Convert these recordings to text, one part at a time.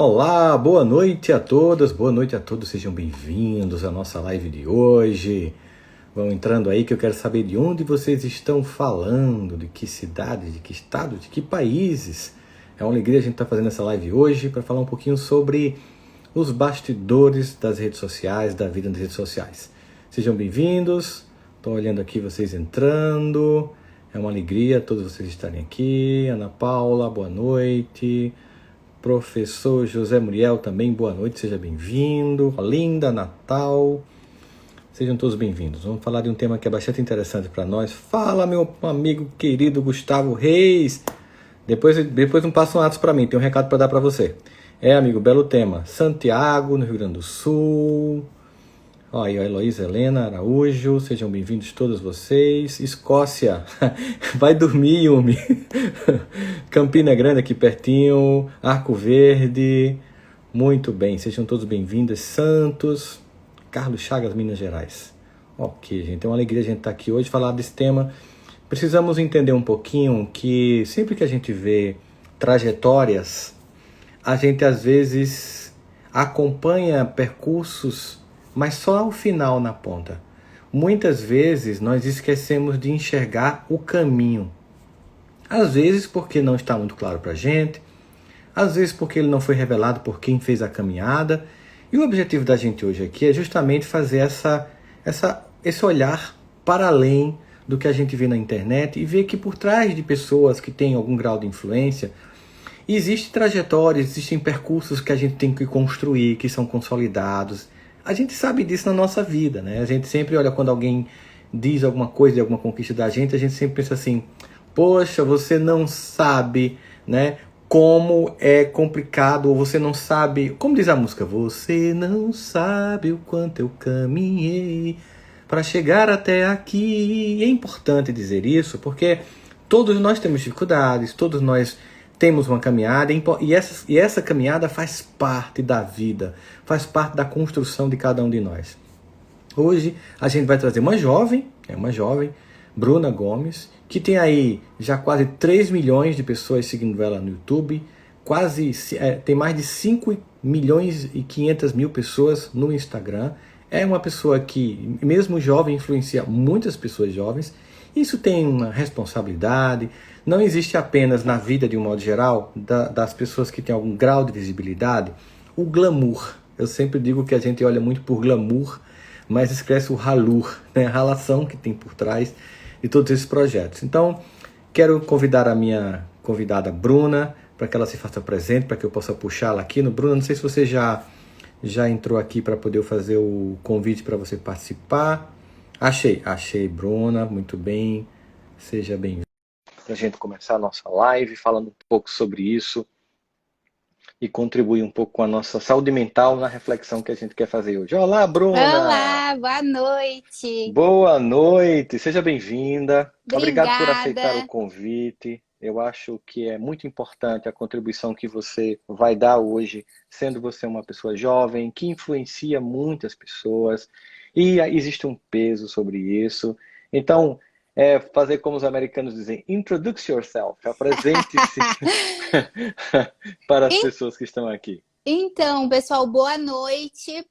Olá, boa noite a todas, boa noite a todos, sejam bem-vindos à nossa live de hoje. Vão entrando aí que eu quero saber de onde vocês estão falando, de que cidades, de que estados, de que países. É uma alegria a gente estar fazendo essa live hoje para falar um pouquinho sobre os bastidores das redes sociais, da vida nas redes sociais. Sejam bem-vindos, estou olhando aqui vocês entrando, é uma alegria todos vocês estarem aqui. Ana Paula, boa noite. Professor José Muriel também, boa noite, seja bem-vindo. Linda, Natal, sejam todos bem-vindos. Vamos falar de um tema que é bastante interessante para nós. Fala, meu amigo querido Gustavo Reis. Depois não passa um ato para mim, tem um recado para dar para você. Amigo, belo tema. Santiago, no Rio Grande do Sul. Ó, aí, a Heloísa Helena Araújo, sejam bem-vindos todos vocês. Escócia, vai dormir, Yumi. Campina Grande aqui pertinho, Arco Verde, muito bem, sejam todos bem-vindos. Santos, Carlos Chagas, Minas Gerais. Ok, gente, é uma alegria a gente estar aqui hoje, falar desse tema. Precisamos entender um pouquinho que sempre que a gente vê trajetórias, a gente às vezes acompanha percursos, mas só ao final, na ponta. Muitas vezes nós esquecemos de enxergar o caminho. Às vezes porque não está muito claro para a gente, às vezes porque ele não foi revelado por quem fez a caminhada. E o objetivo da gente hoje aqui é justamente fazer esse olhar para além do que a gente vê na internet e ver que por trás de pessoas que têm algum grau de influência, existem trajetórias, existem percursos que a gente tem que construir, que são consolidados. A gente sabe disso na nossa vida, né? A gente sempre olha quando alguém diz alguma coisa de alguma conquista da gente, a gente sempre pensa assim, poxa, você não sabe, né, como é complicado, ou você não sabe, como diz a música, você não sabe o quanto eu caminhei para chegar até aqui. E é importante dizer isso, porque todos nós temos dificuldades, todos nós temos uma caminhada, e essa caminhada faz parte da vida, faz parte da construção de cada um de nós. Hoje a gente vai trazer uma jovem, Bruna Gomes, que tem aí já quase 3 milhões de pessoas seguindo ela no YouTube, tem mais de 5 milhões e 500 mil pessoas no Instagram. É uma pessoa que, mesmo jovem, influencia muitas pessoas jovens. Isso tem uma responsabilidade. Não existe apenas na vida, de um modo geral, das pessoas que têm algum grau de visibilidade, o glamour. Eu sempre digo que a gente olha muito por glamour, mas esquece o halur, né? A relação que tem por trás de todos esses projetos. Então, quero convidar a minha convidada Bruna, para que ela se faça presente, para que eu possa puxá-la aqui. Bruna, não sei se você já entrou aqui para poder fazer o convite para você participar. Achei, Bruna, muito bem, seja bem-vinda. Para a gente começar a nossa live falando um pouco sobre isso e contribuir um pouco com a nossa saúde mental na reflexão que a gente quer fazer hoje. Olá, Bruna! Olá, boa noite! Boa noite, seja bem-vinda. Obrigado por Obrigada! aceitar o convite. Eu acho que é muito importante a contribuição que você vai dar hoje, sendo você uma pessoa jovem, que influencia muitas pessoas, e existe um peso sobre isso. Então, fazer como os americanos dizem, introduce yourself, apresente-se para as pessoas que estão aqui. Então, pessoal, boa noite.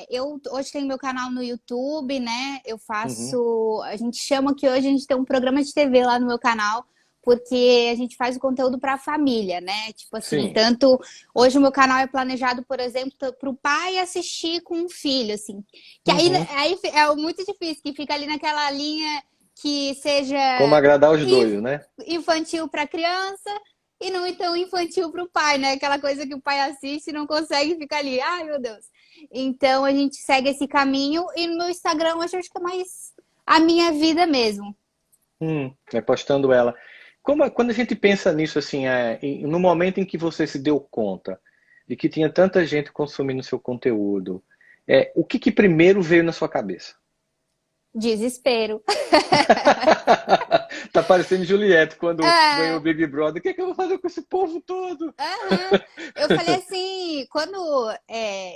Eu hoje tenho meu canal no YouTube, né? Eu faço... A gente chama que hoje a gente tem um programa de TV lá no meu canal, porque a gente faz o conteúdo para a família, né? Tipo assim, Sim. tanto... Hoje o meu canal é planejado, por exemplo, para o pai assistir com o filho, assim. Que aí é muito difícil, que fica ali naquela linha que seja... Como agradar os dois, né? Infantil para criança e não tão infantil para o pai, né? Aquela coisa que o pai assiste e não consegue ficar ali. Ai, meu Deus. Então, a gente segue esse caminho e no meu Instagram eu acho que é mais a minha vida mesmo. Postando ela. Quando a gente pensa nisso, assim, no momento em que você se deu conta de que tinha tanta gente consumindo seu conteúdo, o que primeiro veio na sua cabeça? Desespero. Tá parecendo Juliette quando ganhou o Big Brother. O que eu vou fazer com esse povo todo? Eu falei assim, quando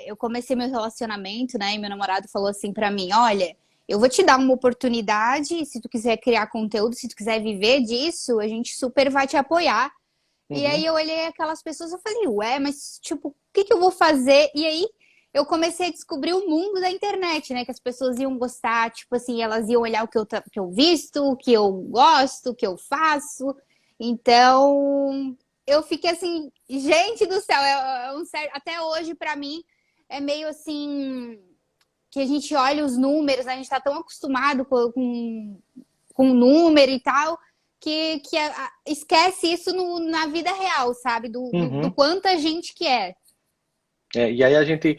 eu comecei meu relacionamento, né, e meu namorado falou assim pra mim, olha, eu vou te dar uma oportunidade, se tu quiser criar conteúdo, se tu quiser viver disso, a gente super vai te apoiar. E aí Uhum. eu olhei aquelas pessoas, eu falei, ué, mas tipo, o que que eu vou fazer? E aí eu comecei a descobrir o mundo da internet, né? Que as pessoas iam gostar, tipo assim, elas iam olhar que eu visto, o que eu gosto, o que eu faço. Então, eu fiquei assim, gente do céu, até hoje pra mim é meio assim que a gente olha os números, né? A gente tá tão acostumado com número e tal, que esquece isso na vida real, sabe? Do Uhum. quanta gente que é. E aí a gente,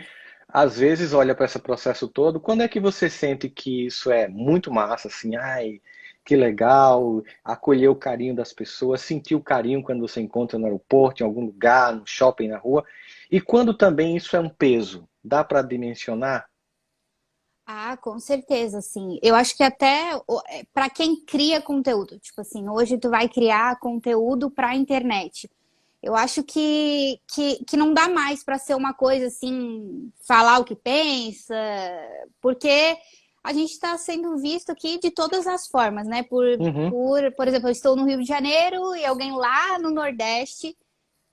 às vezes, olha para esse processo todo. Quando é que você sente que isso é muito massa, assim, ai, que legal, acolher o carinho das pessoas, sentir o carinho quando você encontra no aeroporto, em algum lugar, no shopping, na rua. E quando também isso é um peso, dá para dimensionar? Ah, com certeza, sim. Eu acho que até para quem cria conteúdo, tipo assim, hoje tu vai criar conteúdo para a internet. Eu acho que não dá mais para ser uma coisa assim, falar o que pensa, porque a gente está sendo visto aqui de todas as formas, né? Uhum. Por exemplo, eu estou no Rio de Janeiro e alguém lá no Nordeste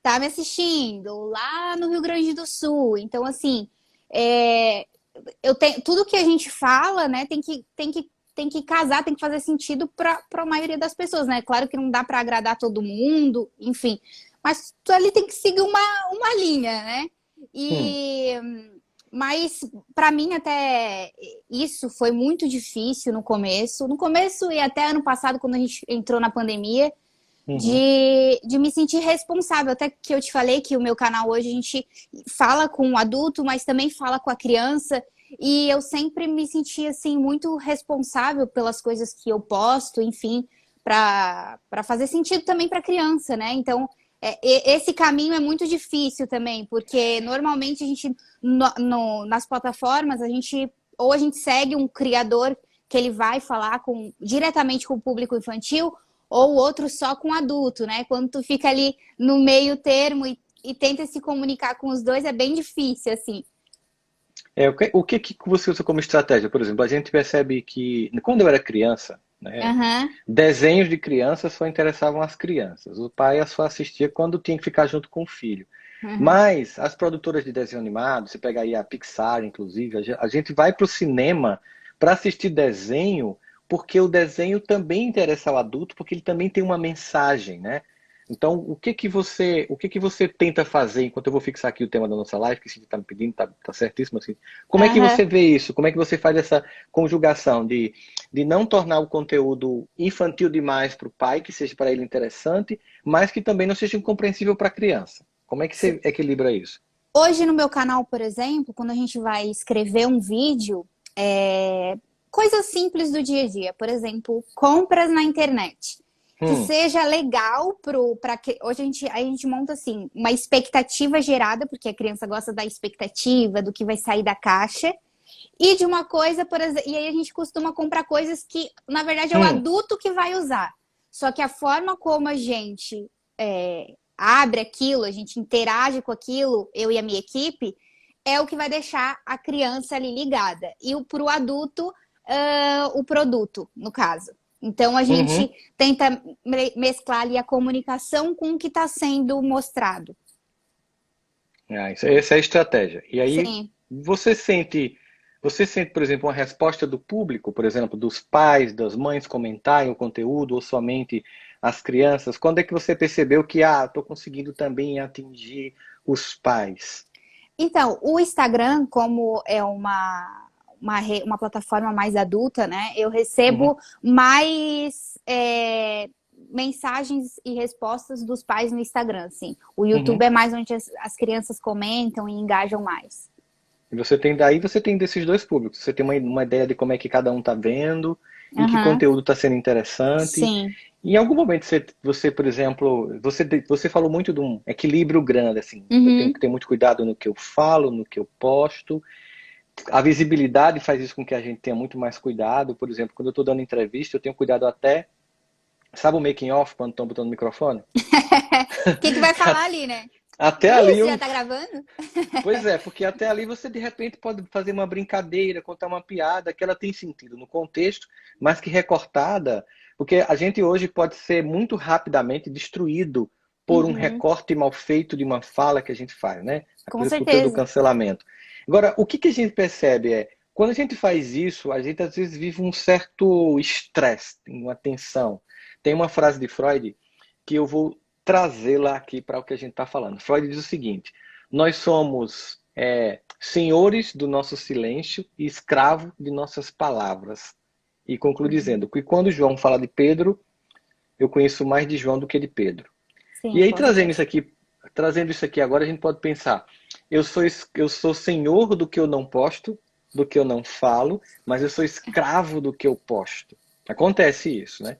tá me assistindo, lá no Rio Grande do Sul. Então, assim, é, eu tenho tudo que a gente fala, né, tem que casar, tem que fazer sentido para a maioria das pessoas, né? Claro que não dá para agradar todo mundo, enfim, mas tu ali tem que seguir uma linha, né? Hum. E mas para mim até isso foi muito difícil no começo. No começo e até ano passado, quando a gente entrou na pandemia, Uhum. de me sentir responsável. Até que eu te falei que o meu canal hoje a gente fala com o adulto, mas também fala com a criança. E eu sempre me senti assim muito responsável pelas coisas que eu posto, enfim, para fazer sentido também para a criança, né? Então, esse caminho é muito difícil também, porque normalmente a gente nas plataformas a gente ou a gente segue um criador que ele vai falar diretamente com o público infantil, ou outro só com adulto, né? Quando tu fica ali no meio termo e tenta se comunicar com os dois, é bem difícil, assim. O que você usa como estratégia? Por exemplo, a gente percebe que quando eu era criança, né, Aham, desenhos de crianças só interessavam as crianças. O pai só assistia quando tinha que ficar junto com o filho. aham. Mas as produtoras de desenho animado, você pega aí a Pixar, inclusive, a gente vai para o cinema para assistir desenho, porque o desenho também interessa ao adulto, porque ele também tem uma mensagem, né? Então, o que que você tenta fazer, enquanto eu vou fixar aqui o tema da nossa live, que você está me pedindo, tá certíssimo assim. Como é que Aham. você vê isso? Como é que você faz essa conjugação de não tornar o conteúdo infantil demais para o pai, que seja para ele interessante, mas que também não seja incompreensível para a criança? Como é que você equilibra isso? Hoje no meu canal, por exemplo, quando a gente vai escrever um vídeo, coisas simples do dia a dia, por exemplo, compras na internet. Que Hum. seja legal para que hoje a gente monta assim uma expectativa gerada, porque a criança gosta da expectativa do que vai sair da caixa. E de uma coisa, por exemplo, e aí a gente costuma comprar coisas que, na verdade, é o Hum. adulto que vai usar. Só que a forma como a gente abre aquilo, a gente interage com aquilo, eu e a minha equipe, é o que vai deixar a criança ali ligada. E para o adulto, o produto, no caso. Então a Uhum. gente tenta mesclar ali a comunicação com o que está sendo mostrado. Essa é a estratégia. E aí Sim. você sente, você sente, por exemplo, uma resposta do público, por exemplo, dos pais, das mães comentarem o conteúdo ou somente as crianças? Quando é que você percebeu que estou conseguindo também atingir os pais? Então, o Instagram, como é uma plataforma mais adulta, né? Eu Uhum. recebo mais mensagens e respostas dos pais no Instagram, assim. O YouTube Uhum. é mais onde as crianças comentam e engajam mais. E você tem desses dois públicos. Você tem uma ideia de como é que cada um está vendo e que Aham, conteúdo está sendo interessante. sim. Em algum momento você, por exemplo, você falou muito de um equilíbrio grande, assim. Eu tenho Uhum. que ter muito cuidado no que eu falo, no que eu posto. A visibilidade faz isso com que a gente tenha muito mais cuidado. Por exemplo, quando eu estou dando entrevista, eu tenho cuidado até. Sabe o making off quando estão botando o microfone? O que que vai falar ali, né? Até ali Isso, já eu. tá gravando? Pois é, porque até ali você de repente pode fazer uma brincadeira, contar uma piada que ela tem sentido no contexto, mas que recortada, porque a gente hoje pode ser muito rapidamente destruído por um recorte mal feito de uma fala que a gente faz, né? A Com coisa do certeza. cancelamento. Agora, o que a gente percebe é, quando a gente faz isso, a gente às vezes vive um certo estresse, uma tensão. Tem uma frase de Freud que eu vou trazê-la aqui para o que a gente está falando. Freud diz o seguinte: nós somos senhores do nosso silêncio e escravos de nossas palavras. E conclui dizendo que quando João fala de Pedro, eu conheço mais de João do que de Pedro. E Sim, aí, com certeza. trazendo isso aqui agora, a gente pode pensar: eu sou senhor do que eu não posto, do que eu não falo, mas eu sou escravo do que eu posto. Acontece isso, né?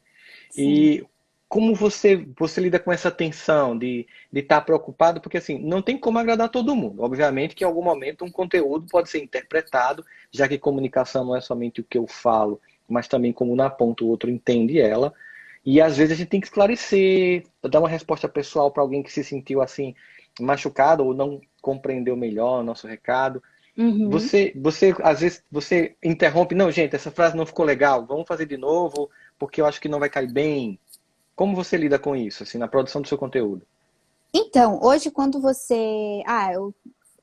Sim. E como você lida com essa tensão de estar preocupado? Porque assim, não tem como agradar todo mundo. Obviamente que em algum momento um conteúdo pode ser interpretado, já que comunicação não é somente o que eu falo, mas também como na ponta o outro entende ela. E às vezes a gente tem que esclarecer, dar uma resposta pessoal para alguém que se sentiu assim machucado ou não compreendeu melhor o nosso recado. Uhum. Às vezes você interrompe, não, gente, essa frase não ficou legal, vamos fazer de novo, porque eu acho que não vai cair bem. Como você lida com isso, assim, na produção do seu conteúdo? Então, hoje quando você... eu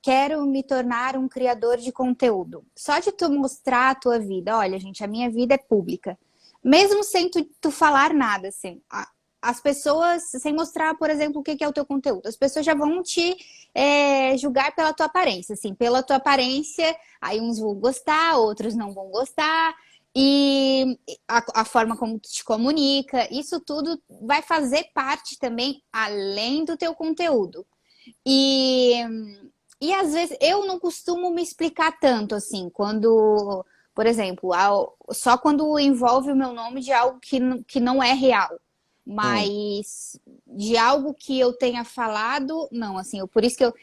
quero me tornar um criador de conteúdo. Só de tu mostrar a tua vida. Olha, gente, a minha vida é pública. Mesmo sem tu falar nada, assim. As pessoas, sem mostrar, por exemplo, o que é o teu conteúdo, as pessoas já vão te julgar pela tua aparência, assim. Pela tua aparência, aí uns vão gostar, outros não vão gostar. E a forma como tu te comunica, isso tudo vai fazer parte também, além do teu conteúdo. E e às vezes eu não costumo me explicar tanto assim, quando, por exemplo, só quando envolve o meu nome de algo que não é real. Hum. Mas de algo que eu tenha falado, não, assim, por isso que eu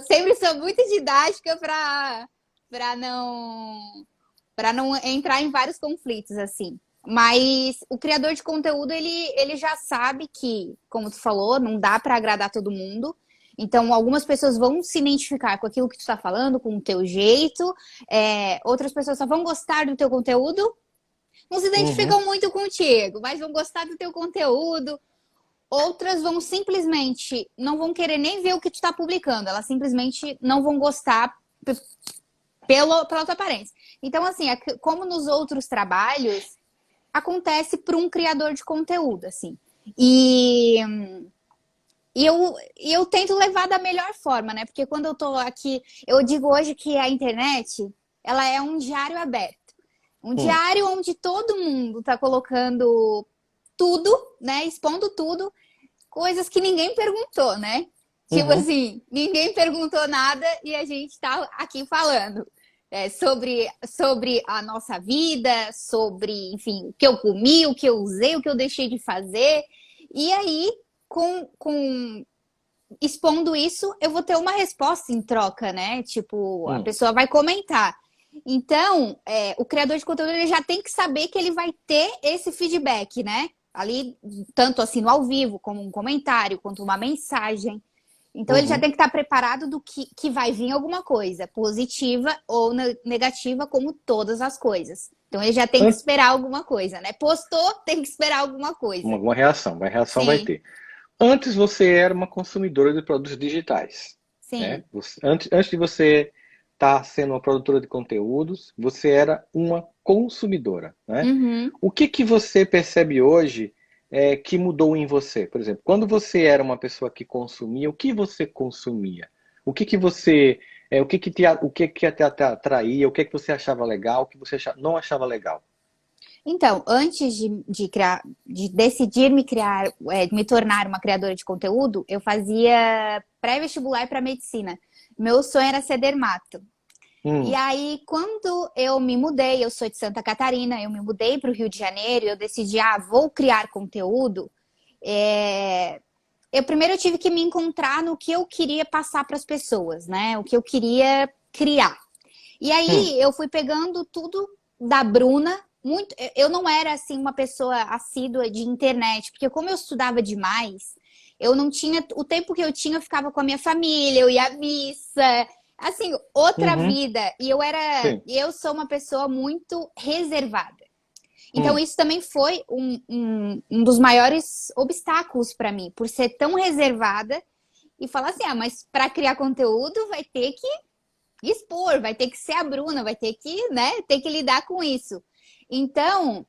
sempre sou muito didática para não para não entrar em vários conflitos assim. Mas o criador de conteúdo, ele já sabe que, como tu falou, não dá para agradar todo mundo. Então, algumas pessoas vão se identificar com aquilo que tu está falando, com o teu jeito. Outras pessoas só vão gostar do teu conteúdo, não se Uhum. identificam muito contigo, mas vão gostar do teu conteúdo. Outras vão simplesmente, não vão querer nem ver o que tu está publicando. Elas simplesmente não vão gostar pela tua aparência. Então, assim, como nos outros trabalhos, acontece para um criador de conteúdo, assim. E eu tento levar da melhor forma, né? Porque quando eu tô aqui, eu digo hoje que a internet, ela é um diário aberto. Um Hum. diário onde todo mundo tá colocando tudo, né? Expondo tudo, coisas que ninguém perguntou, né? Tipo Uhum. assim, ninguém perguntou nada e a gente tá aqui falando. Sobre a nossa vida, sobre, enfim, o que eu comi, o que eu usei, o que eu deixei de fazer. E aí, com expondo isso, eu vou ter uma resposta em troca, né? Tipo, a Hum. pessoa vai comentar. Então, o criador de conteúdo ele já tem que saber que ele vai ter esse feedback, né? Ali, tanto assim no ao vivo, como um comentário, quanto uma mensagem. Então, ele já Uhum. tem que estar preparado do que vai vir alguma coisa, positiva ou negativa, como todas as coisas. Então, ele já tem que An- esperar alguma coisa, né? Postou, tem que esperar alguma coisa. Uma reação, uma reação vai Sim, ter. Antes você era uma consumidora de produtos digitais, né? sim. Antes de você estar sendo uma produtora de conteúdos, você era uma consumidora, né? Uhum. O que que você percebe hoje que mudou em você? Por exemplo, quando você era uma pessoa que consumia, o que você consumia? O que que você, o que que te atraía? O que que você achava legal? O que você não achava legal? Então, antes de decidir me tornar uma criadora de conteúdo, eu fazia pré-vestibular para medicina. Meu sonho era ser dermato. E Hum. aí, quando eu me mudei, eu sou de Santa Catarina, eu me mudei para o Rio de Janeiro, eu decidi, vou criar conteúdo. Primeiro eu tive que me encontrar no que eu queria passar para as pessoas, né? O que eu queria criar. E Hum. aí eu fui pegando tudo da Bruna. Muito, eu não era assim uma pessoa assídua de internet, porque como eu estudava demais, eu não tinha o tempo que eu tinha, eu ficava com a minha família, eu ia à missa, assim, outra Uhum. vida. Sim. Eu sou uma pessoa muito reservada. Então, isso também foi um dos maiores obstáculos para mim, por ser tão reservada e falar assim, mas para criar conteúdo vai ter que expor, vai ter que ser a Bruna, vai ter que, né, ter que lidar com isso. Então,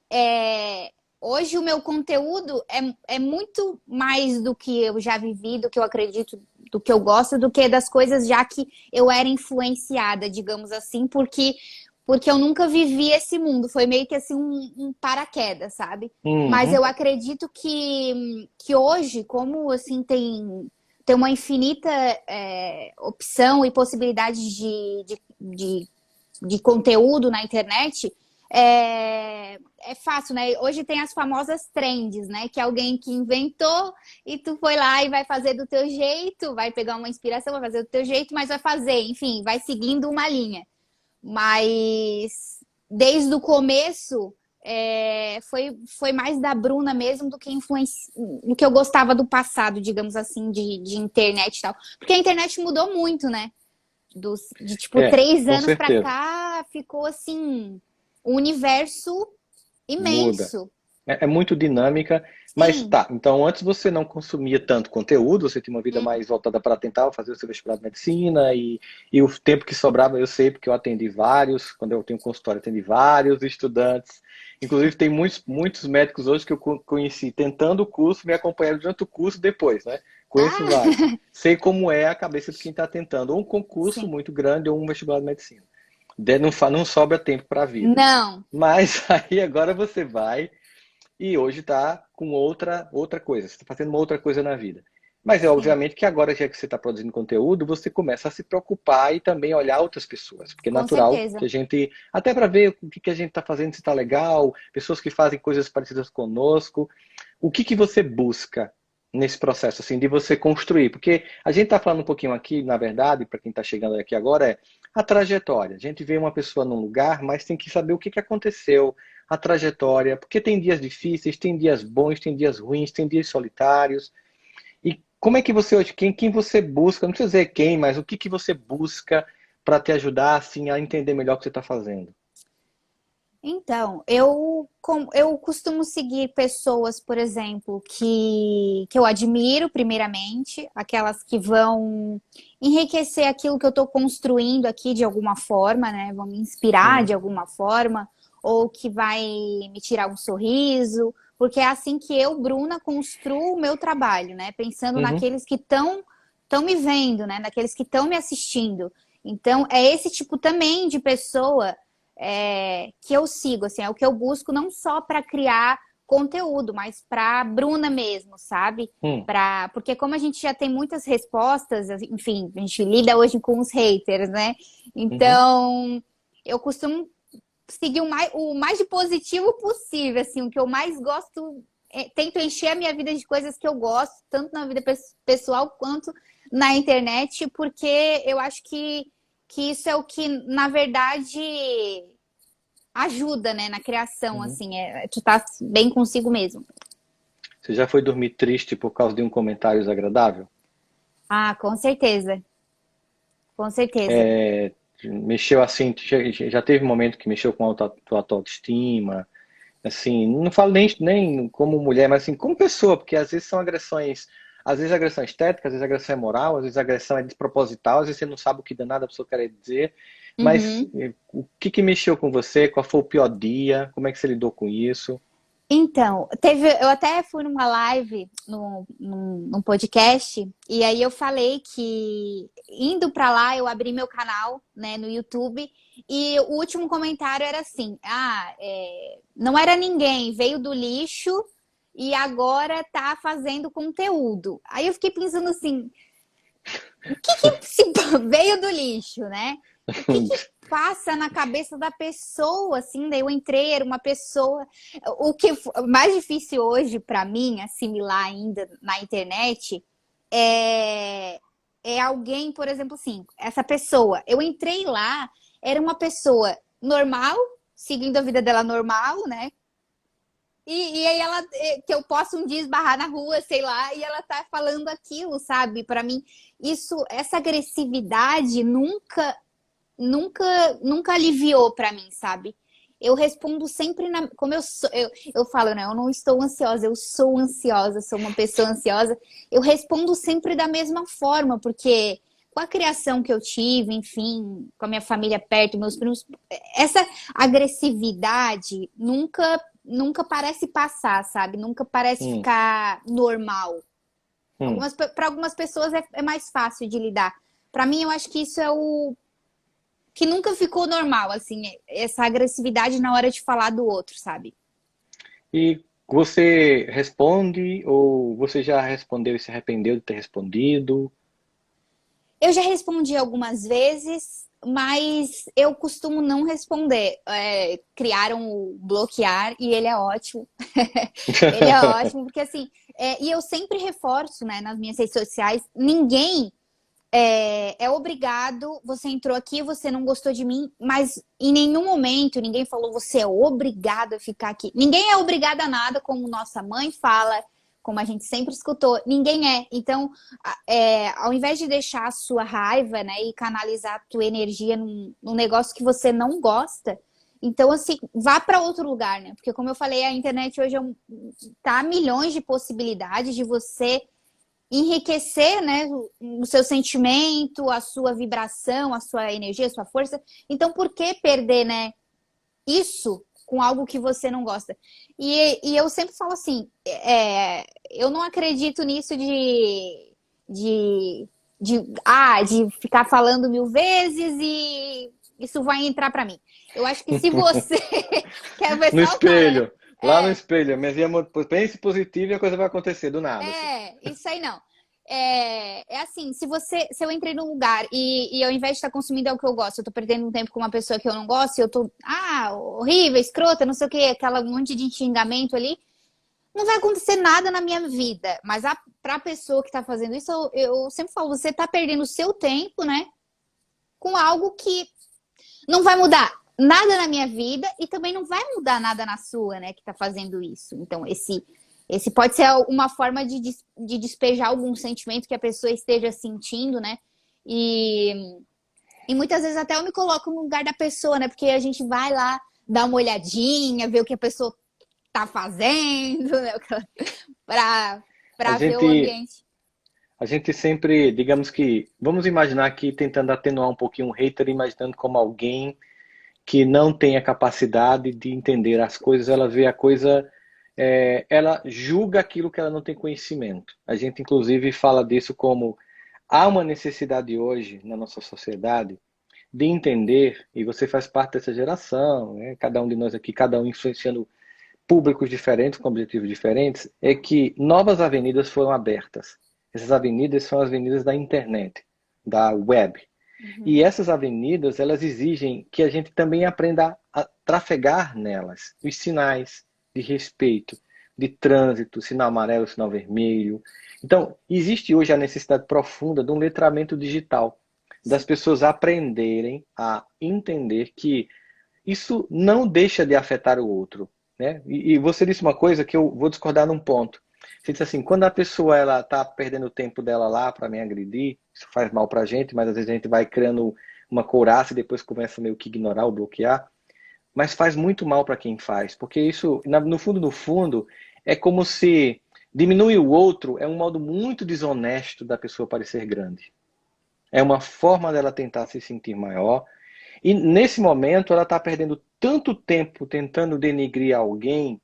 hoje o meu conteúdo é muito mais do que eu já vivi, do que eu acredito, do que eu gosto, do que das coisas já que eu era influenciada, digamos assim, porque eu nunca vivi esse mundo. Foi meio que assim um paraquedas, sabe? Mas eu acredito que hoje, como assim tem uma infinita opção e possibilidade de conteúdo na internet, é fácil, né? Hoje tem as famosas trends, né? Que é alguém que inventou e tu foi lá e vai fazer do teu jeito, vai pegar uma inspiração, vai fazer do teu jeito, mas vai fazer, enfim, vai seguindo uma linha. Mas desde o começo foi mais da Bruna mesmo do que do que eu gostava do passado, digamos assim, de internet e tal. Porque a internet mudou muito, né? De tipo 3 anos pra cá ficou assim um universo imenso. Muda. É muito dinâmica, mas tá. Então, antes você não consumia tanto conteúdo, você tinha uma vida mais voltada para tentar fazer o seu vestibular de medicina e o tempo que sobrava eu sei, porque eu atendi vários, quando eu tenho consultório, atendi vários estudantes. Inclusive, tem muitos médicos hoje que eu conheci tentando o curso, me acompanhando durante o curso depois, né? Conheço vários. Sei como é a cabeça de quem está tentando ou um concurso muito grande ou um vestibular de medicina. Não sobra tempo para a vida. Não. Mas aí agora você vai e hoje está com outra coisa. Você está fazendo uma outra coisa na vida. Mas obviamente que agora, já que você está produzindo conteúdo, você começa a se preocupar e também olhar outras pessoas. Porque é natural que a gente, até para ver o que a gente está fazendo, se está legal, pessoas que fazem coisas parecidas conosco. O que você busca nesse processo, assim, de você construir? Porque a gente está falando um pouquinho aqui, na verdade, para quem está chegando aqui agora, a trajetória. A gente vê uma pessoa num lugar, mas tem que saber o que aconteceu, a trajetória, porque tem dias difíceis, tem dias bons, tem dias ruins, tem dias solitários. E como é que você hoje, quem você busca, não precisa dizer quem, mas o que você busca para te ajudar assim, a entender melhor o que você está fazendo? Então, eu costumo seguir pessoas, por exemplo, que eu admiro, primeiramente, aquelas que vão enriquecer aquilo que eu estou construindo aqui de alguma forma, né? Vão me inspirar de alguma forma, ou que vai me tirar um sorriso, porque é assim que eu, Bruna, construo o meu trabalho, né? Pensando naqueles que estão me vendo, né? Naqueles que estão me assistindo. Então, é esse tipo também de pessoa que eu sigo, assim, é o que eu busco não só para criar conteúdo, mas para Bruna mesmo, sabe? Porque como a gente já tem muitas respostas, enfim, a gente lida hoje com os haters, né? Então, eu costumo seguir o mais de positivo possível, assim, o que eu mais gosto, tento encher a minha vida de coisas que eu gosto, tanto na vida pessoal quanto na internet, porque eu acho que isso é o que, na verdade, ajuda, né, na criação, assim, tu tá bem consigo mesmo. Você já foi dormir triste por causa de um comentário desagradável? Ah, com certeza. Com certeza. Mexeu assim, já teve um momento que mexeu com a tua autoestima? Assim, não falo nem como mulher, mas assim, como pessoa, porque às vezes são agressões, às vezes agressão estética, às vezes agressão é moral, às vezes agressão é desproposital, às vezes você não sabe o que danada a pessoa quer dizer. Mas o que mexeu com você? Qual foi o pior dia? Como é que você lidou com isso? Então, eu até fui numa live, num podcast, e aí eu falei que indo pra lá eu abri meu canal, né, no YouTube, e o último comentário era assim: não era ninguém, veio do lixo e agora tá fazendo conteúdo. Aí eu fiquei pensando assim, o que se veio do lixo, né? O que passa na cabeça da pessoa, assim? Daí eu entrei, era uma pessoa. O que mais difícil hoje para mim assimilar ainda na internet é alguém, por exemplo, assim, essa pessoa. Eu entrei lá, era uma pessoa normal, seguindo a vida dela normal, né? E aí ela, que eu posso um dia esbarrar na rua, sei lá, e ela tá falando aquilo, sabe? Para mim, essa agressividade nunca aliviou para mim, sabe? eu respondo sempre como eu falo, né? Eu não estou ansiosa, eu sou ansiosa, sou uma pessoa ansiosa. Eu respondo sempre da mesma forma, porque com a criação que eu tive, enfim, com a minha família perto, meus primos, essa agressividade nunca parece passar, sabe? Nunca parece Hum, ficar normal. hum. Para algumas pessoas é mais fácil de lidar. Para mim, eu acho que isso é o que nunca ficou normal, assim, essa agressividade na hora de falar do outro, sabe? E você responde ou você já respondeu e se arrependeu de ter respondido? Eu já respondi algumas vezes, mas eu costumo não responder. Criaram o bloquear e ele é ótimo. Ele é ótimo, porque assim, e eu sempre reforço, né, nas minhas redes sociais, ninguém é obrigado, você entrou aqui, você não gostou de mim, mas em nenhum momento ninguém falou você é obrigado a ficar aqui. Ninguém é obrigado a nada, como nossa mãe fala, como a gente sempre escutou, ninguém é. Então, ao invés de deixar a sua raiva, né, e canalizar a tua energia num negócio que você não gosta, então, assim, vá para outro lugar, né? Porque, como eu falei, a internet hoje tá milhões de possibilidades de você enriquecer, né, o seu sentimento, a sua vibração, a sua energia, a sua força. Então, por que perder, né, isso com algo que você não gosta? E eu sempre falo assim, eu não acredito nisso de, de ficar falando 1000 vezes e isso vai entrar para mim. Eu acho que se você quer ver No só fala, né? espelho, lá no espelho, mas pense positivo e a coisa vai acontecer do nada, assim. Isso aí não. Assim, se eu entrei num lugar e ao invés de estar consumindo é o que eu gosto, eu tô perdendo um tempo com uma pessoa que eu não gosto, e eu tô, horrível, escrota, não sei o que, aquela monte de xingamento ali, não vai acontecer nada na minha vida. Mas pra pessoa que tá fazendo isso, eu sempre falo, você tá perdendo o seu tempo, né? Com algo que não vai mudar nada na minha vida e também não vai mudar nada na sua, né, que tá fazendo isso. Então, esse pode ser uma forma de despejar algum sentimento que a pessoa esteja sentindo, né? E, e muitas vezes até eu me coloco no lugar da pessoa, né? Porque a gente vai lá dar uma olhadinha, ver o que a pessoa tá fazendo, né? Pra, A pra ver o gente, ambiente. a gente sempre, digamos que, vamos imaginar aqui, tentando atenuar um pouquinho um hater, imaginando como alguém que não tem a capacidade de entender as coisas, ela vê a coisa, ela julga aquilo que ela não tem conhecimento. A gente, inclusive, fala disso como há uma necessidade hoje na nossa sociedade de entender, e você faz parte dessa geração, né? Cada um de nós aqui, cada um influenciando públicos diferentes, com objetivos diferentes, é que novas avenidas foram abertas. Essas avenidas são as avenidas da internet, da web. E Uhum. essas avenidas, elas exigem que a gente também aprenda a trafegar nelas. Os sinais de respeito, de trânsito, sinal amarelo, sinal vermelho. Então, existe hoje a necessidade profunda de um letramento digital, das pessoas aprenderem a entender que isso não deixa de afetar o outro, né? E você disse uma coisa que eu vou discordar num ponto. Você disse assim, quando a pessoa ela está perdendo o tempo dela lá para me agredir, isso faz mal para a gente, mas às vezes a gente vai criando uma couraça e depois começa meio que ignorar ou bloquear, mas faz muito mal para quem faz, porque isso, no fundo, no fundo, é como se diminuir o outro é um modo muito desonesto da pessoa parecer grande. É uma forma dela tentar se sentir maior, e nesse momento ela está perdendo tanto tempo tentando denigrir alguém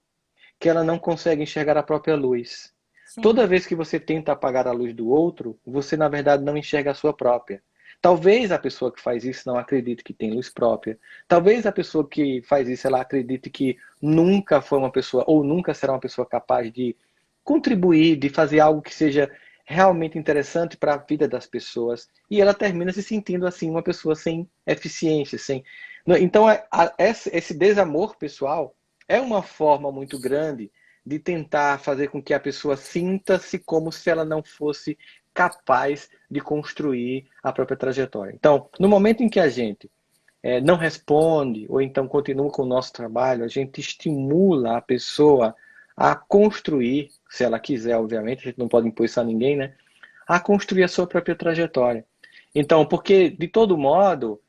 que ela não consegue enxergar a própria luz. Toda Sim. vez que você tenta apagar a luz do outro, você na verdade não enxerga a sua própria. Talvez a pessoa que faz isso não acredite que tem luz própria. Talvez a pessoa que faz isso ela acredite que nunca foi uma pessoa ou nunca será uma pessoa capaz de contribuir, de fazer algo que seja realmente interessante para a vida das pessoas. E ela termina se sentindo assim uma pessoa sem eficiência, sem. Então esse desamor pessoal é uma forma muito grande de tentar fazer com que a pessoa sinta-se como se ela não fosse capaz de construir a própria trajetória. Então, no momento em que a gente não responde ou então continua com o nosso trabalho, a gente estimula a pessoa a construir, se ela quiser, obviamente, a gente não pode impor isso a ninguém, né? A construir a sua própria trajetória. Então, porque de todo modo,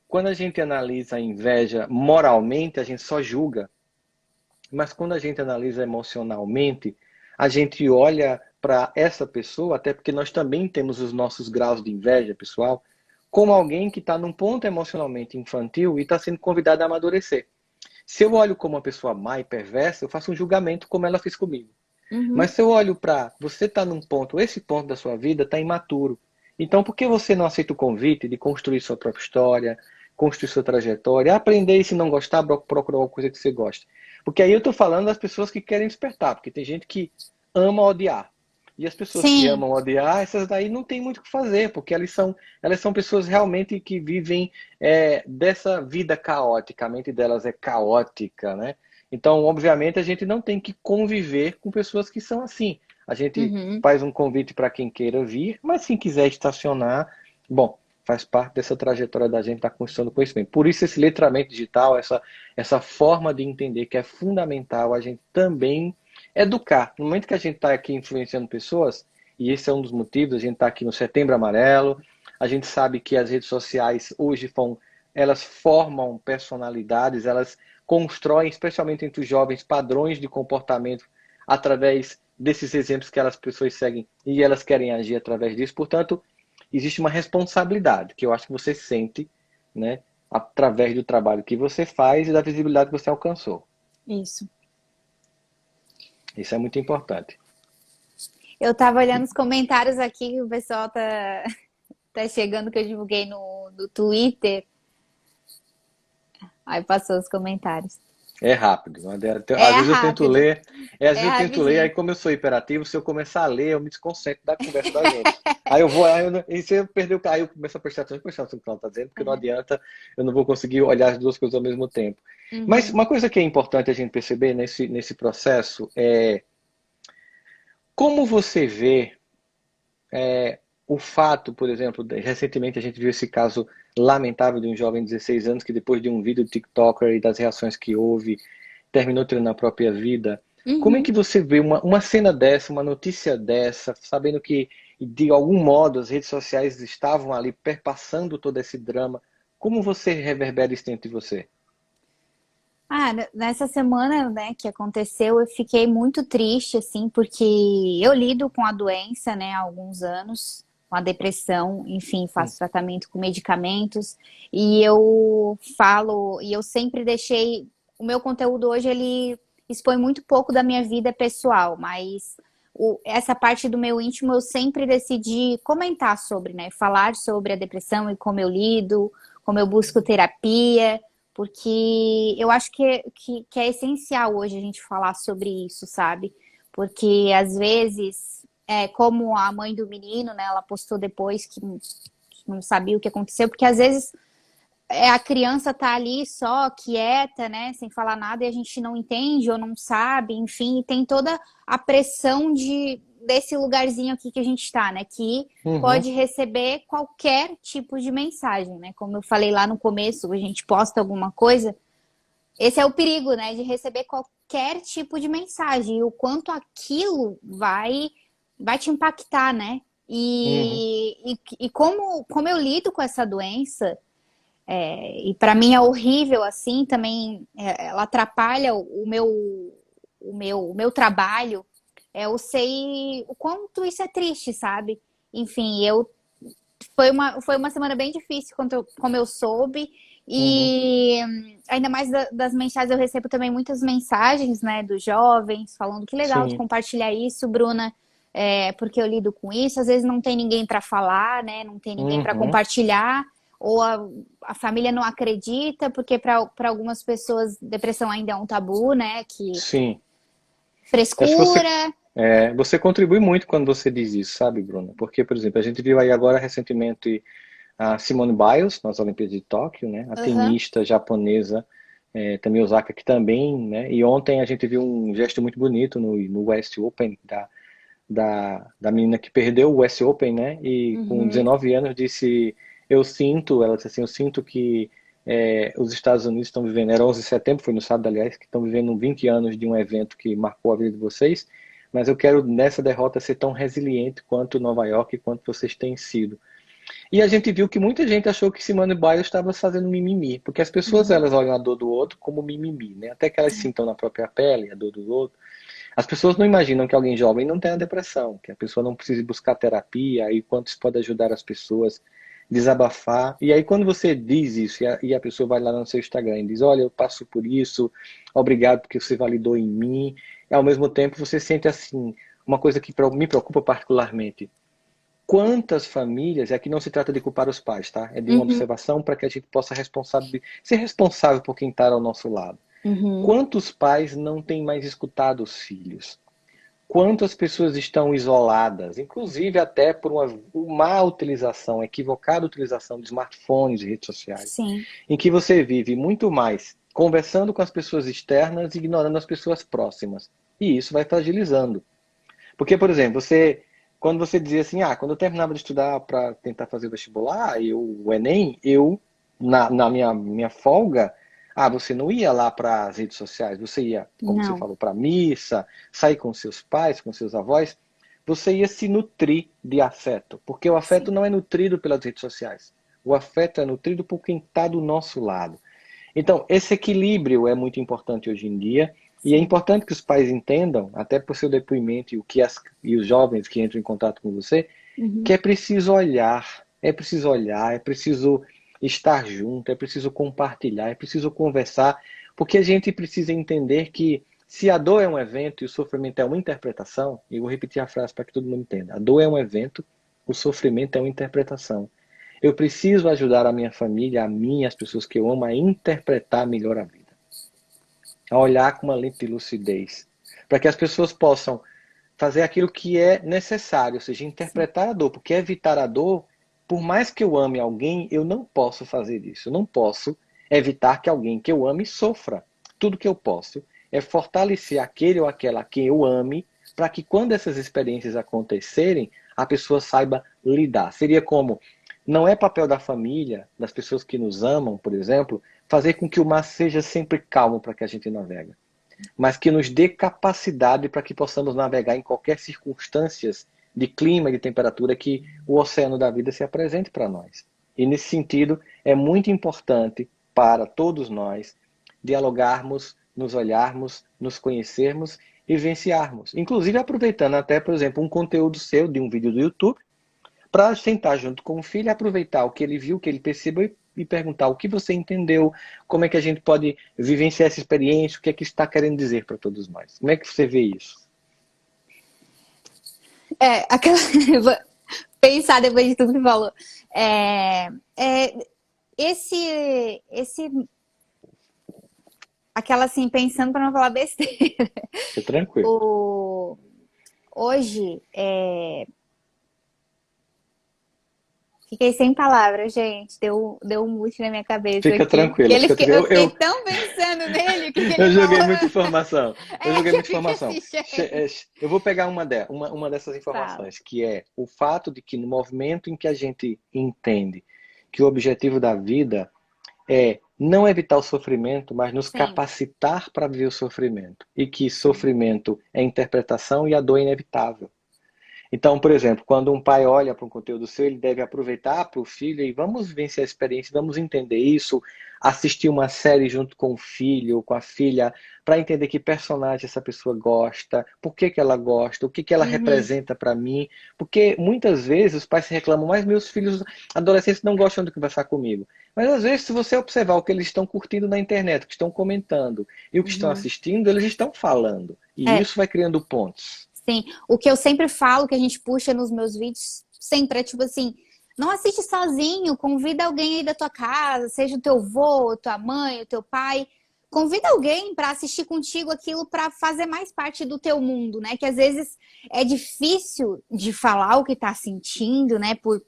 quando a gente analisa a inveja moralmente, a gente só julga. Mas quando a gente analisa emocionalmente, a gente olha para essa pessoa, até porque nós também temos os nossos graus de inveja, pessoal, como alguém que está num ponto emocionalmente infantil e está sendo convidado a amadurecer. Se eu olho como uma pessoa má e perversa, eu faço um julgamento como ela fez comigo. Mas se eu olho para você está num ponto, esse ponto da sua vida está imaturo. Então, por que você não aceita o convite de construir sua própria história, construir sua trajetória, aprender e se não gostar, procurar uma coisa que você gosta? Porque aí eu estou falando das pessoas que querem despertar, porque tem gente que ama odiar. E as pessoas que Sim. amam odiar, essas daí não tem muito o que fazer, porque elas são pessoas realmente que vivem dessa vida caótica, a mente delas é caótica, né? Então, obviamente, a gente não tem que conviver com pessoas que são assim. A gente Uhum. faz um convite para quem queira vir, mas se quiser estacionar, bom, faz parte dessa trajetória da gente estar construindo conhecimento. Por isso, esse letramento digital, essa forma de entender que é fundamental a gente também educar. No momento que a gente está aqui influenciando pessoas, e esse é um dos motivos, a gente está aqui no Setembro Amarelo, a gente sabe que as redes sociais hoje elas formam personalidades, elas constroem, especialmente entre os jovens, padrões de comportamento através desses exemplos que as pessoas seguem e elas querem agir através disso. Portanto, existe uma responsabilidade que eu acho que você sente, né, através do trabalho que você faz e da visibilidade que você alcançou. Isso. Isso é muito importante. Eu tava olhando os comentários aqui que o pessoal tá chegando, que eu divulguei no Twitter. Aí passou os comentários. É rápido. É Às vezes eu tento rápido, ler, às vezes é eu tento ler, aí rapidinho. como eu sou hiperativo, se eu começar a ler, eu me desconcentro da conversa da gente. Aí eu vou, e se eu perder aí eu começo a prestar atenção no que ela está dizendo, porque não adianta, eu não vou conseguir olhar as duas coisas ao mesmo tempo. Mas Uhum. uma coisa que é importante a gente perceber nesse processo é como você vê o fato, por exemplo, recentemente a gente viu esse caso lamentável de um jovem de 16 anos que depois de um vídeo do TikToker e das reações que houve, terminou tendo a própria vida. Como é Uhum. que você vê uma cena dessa, uma notícia dessa, sabendo que de algum modo as redes sociais estavam ali perpassando todo esse drama? Como você reverbera isso dentro de você? Nessa semana, né, que aconteceu, eu fiquei muito triste, assim, porque eu lido com a doença, né, há alguns anos, com a depressão, enfim, Hum, faço tratamento com medicamentos, e eu falo, e eu sempre deixei, o meu conteúdo hoje, ele expõe muito pouco da minha vida pessoal, mas essa parte do meu íntimo eu sempre decidi comentar sobre, né, falar sobre a depressão e como eu lido, como eu busco terapia, porque eu acho que é essencial hoje a gente falar sobre isso, sabe? Porque às vezes, como a mãe do menino, né, ela postou depois que não sabia o que aconteceu, porque às vezes a criança tá ali só quieta, né, sem falar nada e a gente não entende ou não sabe, enfim, e tem toda a pressão desse lugarzinho aqui que a gente está, né, que uhum, pode receber qualquer tipo de mensagem, né? Como eu falei lá no começo, a gente posta alguma coisa, esse é o perigo, né, de receber qualquer tipo de mensagem e o quanto aquilo vai te impactar, né? uhum, E como eu lido com essa doença, e para mim é horrível assim, também ela atrapalha o meu trabalho. Eu sei o quanto isso é triste, sabe? Enfim, foi uma semana bem difícil como eu soube. uhum. E ainda mais das mensagens, eu recebo também muitas mensagens, né, dos jovens, falando que legal de Sim. compartilhar isso, Bruna, porque eu lido com isso. Às vezes não tem ninguém para falar, né, não tem ninguém para Uhum. compartilhar, ou a família não acredita, porque para algumas pessoas depressão ainda é um tabu, né, que Sim. Acho que frescura. você contribui muito quando você diz isso, sabe, Bruna? Porque, por exemplo, a gente viu aí agora recentemente a Simone Biles nas Olimpíadas de Tóquio, né? A Aham. tenista japonesa, também Osaka, que também, né? E ontem a gente viu um gesto muito bonito no US Open da menina que perdeu o US Open, né? E com Uhum. 19 anos disse, ela disse assim, eu sinto que os Estados Unidos estão vivendo, era 11 de setembro, foi no sábado, aliás, que estão vivendo 20 anos de um evento que marcou a vida de vocês, mas eu quero nessa derrota ser tão resiliente quanto Nova York, quanto vocês têm sido. E a gente viu que muita gente achou que Simone Biles estava fazendo mimimi, porque as pessoas elas olham a dor do outro como mimimi, né? Até que elas sintam na própria pele a dor do outro. As pessoas não imaginam que alguém jovem não tenha depressão, que a pessoa não precise buscar terapia e quanto isso pode ajudar as pessoas a desabafar. E aí quando você diz isso e a pessoa vai lá no seu Instagram e diz, olha, eu passo por isso, obrigado porque você validou em mim, e ao mesmo tempo você sente assim, uma coisa que me preocupa particularmente. Quantas famílias, aqui não se trata de culpar os pais, tá? É de uma observação para que a gente possa ser responsável por quem está ao nosso lado. Quantos pais não têm mais escutado os filhos? Quantas pessoas estão isoladas, inclusive até por uma má utilização, equivocada utilização de smartphones e redes sociais, Sim. em que você vive muito mais conversando com as pessoas externas e ignorando as pessoas próximas. E isso vai fragilizando. Porque, por exemplo, quando você dizia assim, quando eu terminava de estudar para tentar fazer o vestibular, o Enem, na minha folga, você não ia lá para as redes sociais, você ia, como você falou, para a missa, sair com seus pais, com seus avós, você ia se nutrir de afeto, porque o afeto não é nutrido pelas redes sociais, o afeto é nutrido por quem está do nosso lado. Então, esse equilíbrio é muito importante hoje em dia, e é importante que os pais entendam, até por seu depoimento e os jovens que entram em contato com você, que é preciso olhar, é preciso estar junto, é preciso compartilhar, é preciso conversar, porque a gente precisa entender que se a dor é um evento e o sofrimento é uma interpretação, e eu vou repetir a frase para que todo mundo entenda, a dor é um evento, o sofrimento é uma interpretação. Eu preciso ajudar a minha família, a mim, as pessoas que eu amo, a interpretar melhor a vida. A olhar com uma lente de lucidez. Para que as pessoas possam fazer aquilo que é necessário, ou seja, interpretar a dor. Porque evitar a dor, por mais que eu ame alguém, eu não posso fazer isso. Eu não posso evitar que alguém que eu ame sofra. Tudo que eu posso é fortalecer aquele ou aquela a quem eu ame, para que quando essas experiências acontecerem, a pessoa saiba lidar. Seria como, não é papel da família, das pessoas que nos amam, por exemplo, fazer com que o mar seja sempre calmo para que a gente navegue, mas que nos dê capacidade para que possamos navegar em qualquer circunstâncias de clima e de temperatura que o oceano da vida se apresente para nós. E nesse sentido, é muito importante para todos nós dialogarmos, nos olharmos, nos conhecermos e vivenciarmos. Inclusive aproveitando até, por exemplo, um conteúdo seu de um vídeo do YouTube, para sentar junto com o filho, aproveitar o que ele viu, o que ele percebeu e perguntar o que você entendeu, como é que a gente pode vivenciar essa experiência, o que é que está querendo dizer para todos nós. Como é que você vê isso? Pensar depois de tudo que falou. Aquela assim, pensando para não falar besteira. Fique tranquilo. Hoje, fiquei sem palavras, gente. Deu um mute na minha cabeça. Fica aqui. tranquilo. Eu fiquei tão pensando nele que ele eu joguei falou... muita informação. Eu vou pegar uma dessas informações, que é o fato de que no momento em que a gente entende que o objetivo da vida é não evitar o sofrimento, mas nos capacitar para viver o sofrimento. E que sofrimento é interpretação e a dor é inevitável. Então, por exemplo, quando um pai olha para um conteúdo seu, ele deve aproveitar para o filho e vamos vivenciar a experiência, vamos entender isso, assistir uma série junto com o filho ou com a filha, para entender que personagem essa pessoa gosta, por que ela gosta, o que ela representa para mim. Porque muitas vezes os pais se reclamam, mas meus filhos adolescentes não gostam de conversar comigo. Mas às vezes, se você observar o que eles estão curtindo na internet, o que estão comentando e o que estão assistindo, eles estão falando. E isso vai criando pontos. Sim, o que eu sempre falo, que a gente puxa nos meus vídeos, sempre é tipo assim, não assiste sozinho, convida alguém aí da tua casa, seja o teu avô, tua mãe, o teu pai, convida alguém para assistir contigo aquilo para fazer mais parte do teu mundo, né? Que às vezes é difícil de falar o que tá sentindo, né? Por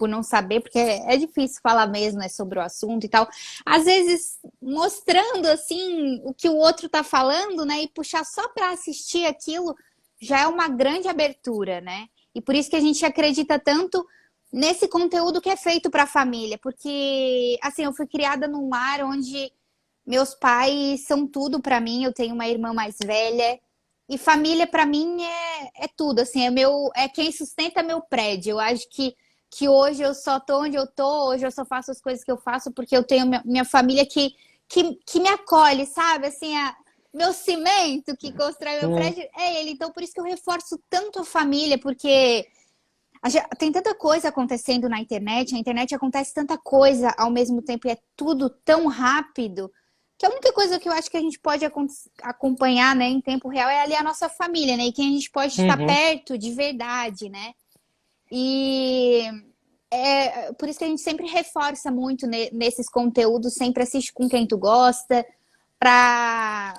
não saber, porque é difícil falar mesmo, né, sobre o assunto e tal. Às vezes mostrando assim o que o outro tá falando, né? E puxar só para assistir aquilo já é uma grande abertura, né? E por isso que a gente acredita tanto nesse conteúdo que é feito para a família, porque assim, eu fui criada num lar onde meus pais são tudo para mim, eu tenho uma irmã mais velha e família para mim é tudo, assim, é quem sustenta meu prédio. Eu acho que que hoje eu só tô onde eu tô, hoje eu só faço as coisas que eu faço porque eu tenho minha família que me acolhe, sabe? Assim, meu cimento que constrói meu prédio é ele. Então, por isso que eu reforço tanto a família, porque tem tanta coisa acontecendo na internet, a internet acontece tanta coisa ao mesmo tempo e é tudo tão rápido, que a única coisa que eu acho que a gente pode acompanhar, né, em tempo real é ali a nossa família, né? E quem a gente pode estar perto de verdade, né? E é por isso que a gente sempre reforça muito nesses conteúdos, sempre assiste com quem tu gosta, para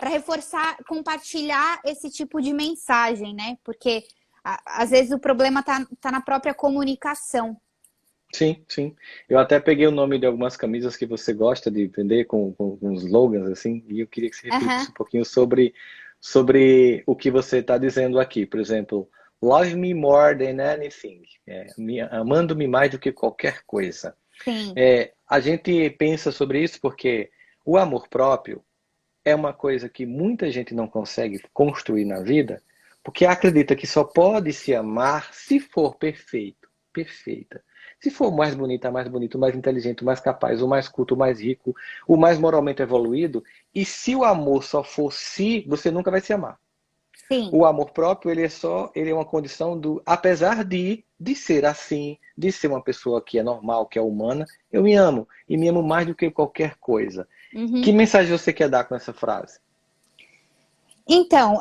reforçar, compartilhar esse tipo de mensagem, né? Porque às vezes o problema tá na própria comunicação. Sim, sim. Eu até peguei o nome de algumas camisas que você gosta de vender com slogans assim, e eu queria que você refletisse Aham. um pouquinho sobre o que você está dizendo aqui. Por exemplo, Love me more than anything. Amando-me mais do que qualquer coisa. Sim. A gente pensa sobre isso porque o amor próprio é uma coisa que muita gente não consegue construir na vida, porque acredita que só pode se amar se for perfeito, perfeita. Se for mais bonita, mais bonito, mais inteligente, mais capaz, o mais culto, o mais rico, o mais moralmente evoluído, e se o amor só for si, você nunca vai se amar. Sim. O amor próprio, ele é uma condição do, apesar de ser assim, de ser uma pessoa que é normal, que é humana, eu me amo, e me amo mais do que qualquer coisa. Que Uhum. mensagem você quer dar com essa frase? Então,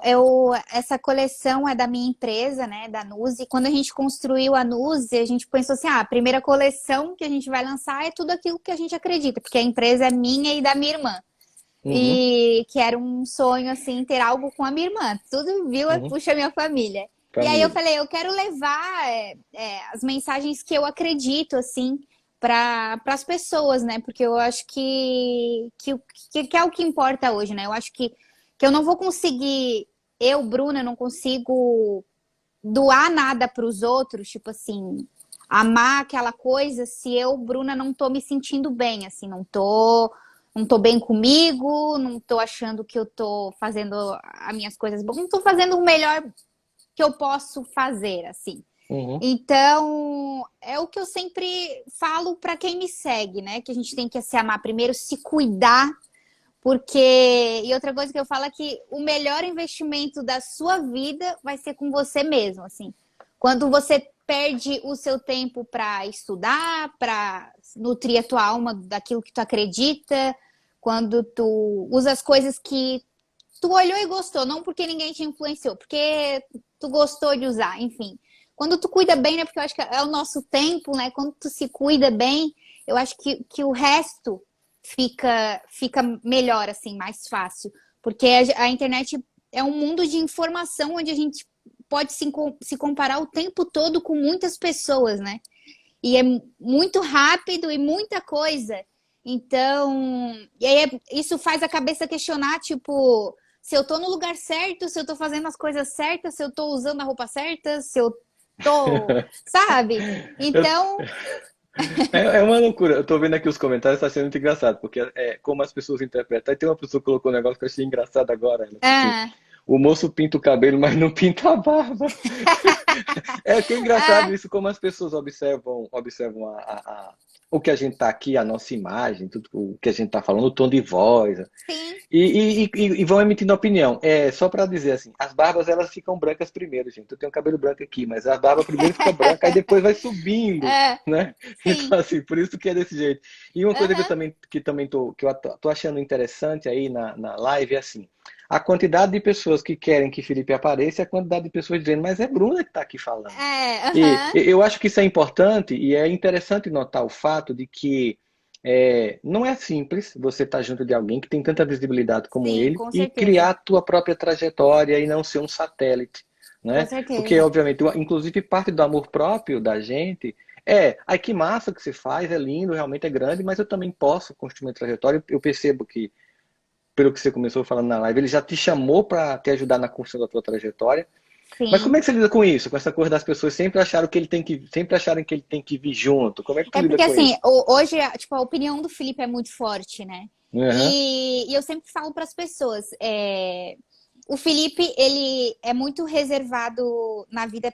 essa coleção é da minha empresa, né, da Nuse. Quando a gente construiu a Nuse, a gente pensou assim, a primeira coleção que a gente vai lançar é tudo aquilo que a gente acredita, porque a empresa é minha e da minha irmã. Uhum, E que era um sonho, assim, ter algo com a minha irmã. Tudo viu, uhum. puxa a minha família. E aí eu Família. falei, eu quero levar as mensagens que eu acredito, assim, para as pessoas, né? Porque eu acho que é o que importa hoje, né? Eu acho que eu não vou conseguir, Bruna, não consigo doar nada para os outros, tipo assim, amar aquela coisa se eu, Bruna, não tô me sentindo bem, assim, não tô bem comigo, não tô achando que eu tô fazendo as minhas coisas boas, não tô fazendo o melhor que eu posso fazer, assim. Uhum. Então, é o que eu sempre falo para quem me segue, né? Que a gente tem que se amar primeiro, se cuidar, porque. E outra coisa que eu falo é que o melhor investimento da sua vida vai ser com você mesmo, assim. Quando você perde o seu tempo para estudar, para nutrir a tua alma daquilo que tu acredita, quando tu usa as coisas que tu olhou e gostou, não porque ninguém te influenciou, porque tu gostou de usar, enfim. Quando tu cuida bem, né? Porque eu acho que é o nosso tempo, né? Quando tu se cuida bem, eu acho que o resto fica melhor, assim, mais fácil. Porque a internet é um mundo de informação onde a gente pode se comparar o tempo todo com muitas pessoas, né? E é muito rápido e muita coisa. Então, e aí isso faz a cabeça questionar, tipo, se eu tô no lugar certo, se eu tô fazendo as coisas certas, se eu tô usando a roupa certa, se eu tô, sabe? Eu- Então, É uma loucura. Eu tô vendo aqui os comentários, tá sendo muito engraçado, porque é como as pessoas interpretam. Aí tem uma pessoa que colocou um negócio que eu achei engraçado agora. Ela falou assim: ah, o moço pinta o cabelo, mas não pinta a barba. É que é engraçado ah, isso, como as pessoas observam o que a gente tá aqui, a nossa imagem, tudo o que a gente tá falando, o tom de voz. sim, E vão emitindo opinião. É só para dizer assim, as barbas elas ficam brancas primeiro, gente. Eu tenho cabelo branco aqui, mas a barba primeiro fica branca, aí depois vai subindo, ah, né? sim, Então assim, por isso que é desse jeito. E uma coisa que eu aham, também tô achando interessante aí na live é assim, a quantidade de pessoas que querem que Felipe apareça e a quantidade de pessoas dizendo, mas é Bruna que está aqui falando. aham, Eu acho que isso é importante e é interessante notar o fato de que não é simples você estar junto de alguém que tem tanta visibilidade como sim, ele com e certeza, criar a tua própria trajetória e não ser um satélite, com né? Porque, certeza. obviamente, inclusive parte do amor próprio da gente ai que massa que você faz, é lindo, realmente é grande, mas eu também posso construir uma trajetória. Eu percebo que, pelo que você começou falando na live, ele já te chamou para te ajudar na construção da tua trajetória. Mas como Sim. é que você lida com isso? Com essa coisa das pessoas sempre acharem que ele tem que vir junto? Como é que tu É lida porque, com assim, isso? hoje, tipo, a opinião do Felipe é muito forte, né? Uhum. E eu sempre falo para as pessoas, o Felipe, ele é muito reservado na vida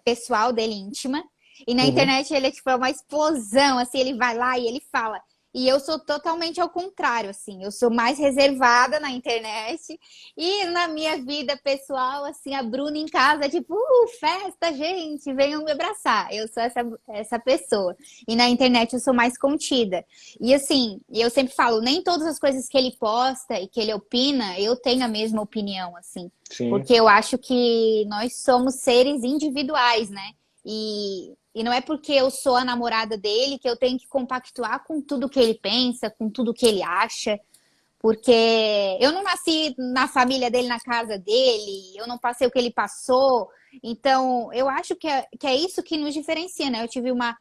pessoal dele, íntima, E na Uhum. internet ele é tipo uma explosão, assim, ele vai lá e ele fala. E eu sou totalmente ao contrário, assim. Eu sou mais reservada na internet. E na minha vida pessoal, assim, a Bruna em casa é tipo, festa, gente, venham me abraçar. Eu sou essa pessoa. E na internet eu sou mais contida. E assim, eu sempre falo, nem todas as coisas que ele posta e que ele opina, eu tenho a mesma opinião, assim. Sim. Porque eu acho que nós somos seres individuais, né? E não é porque eu sou a namorada dele que eu tenho que compactuar com tudo que ele pensa, com tudo que ele acha, porque eu não nasci na família dele, na casa dele, eu não passei o que ele passou. Então, eu acho que é isso que nos diferencia, né? Eu tive uma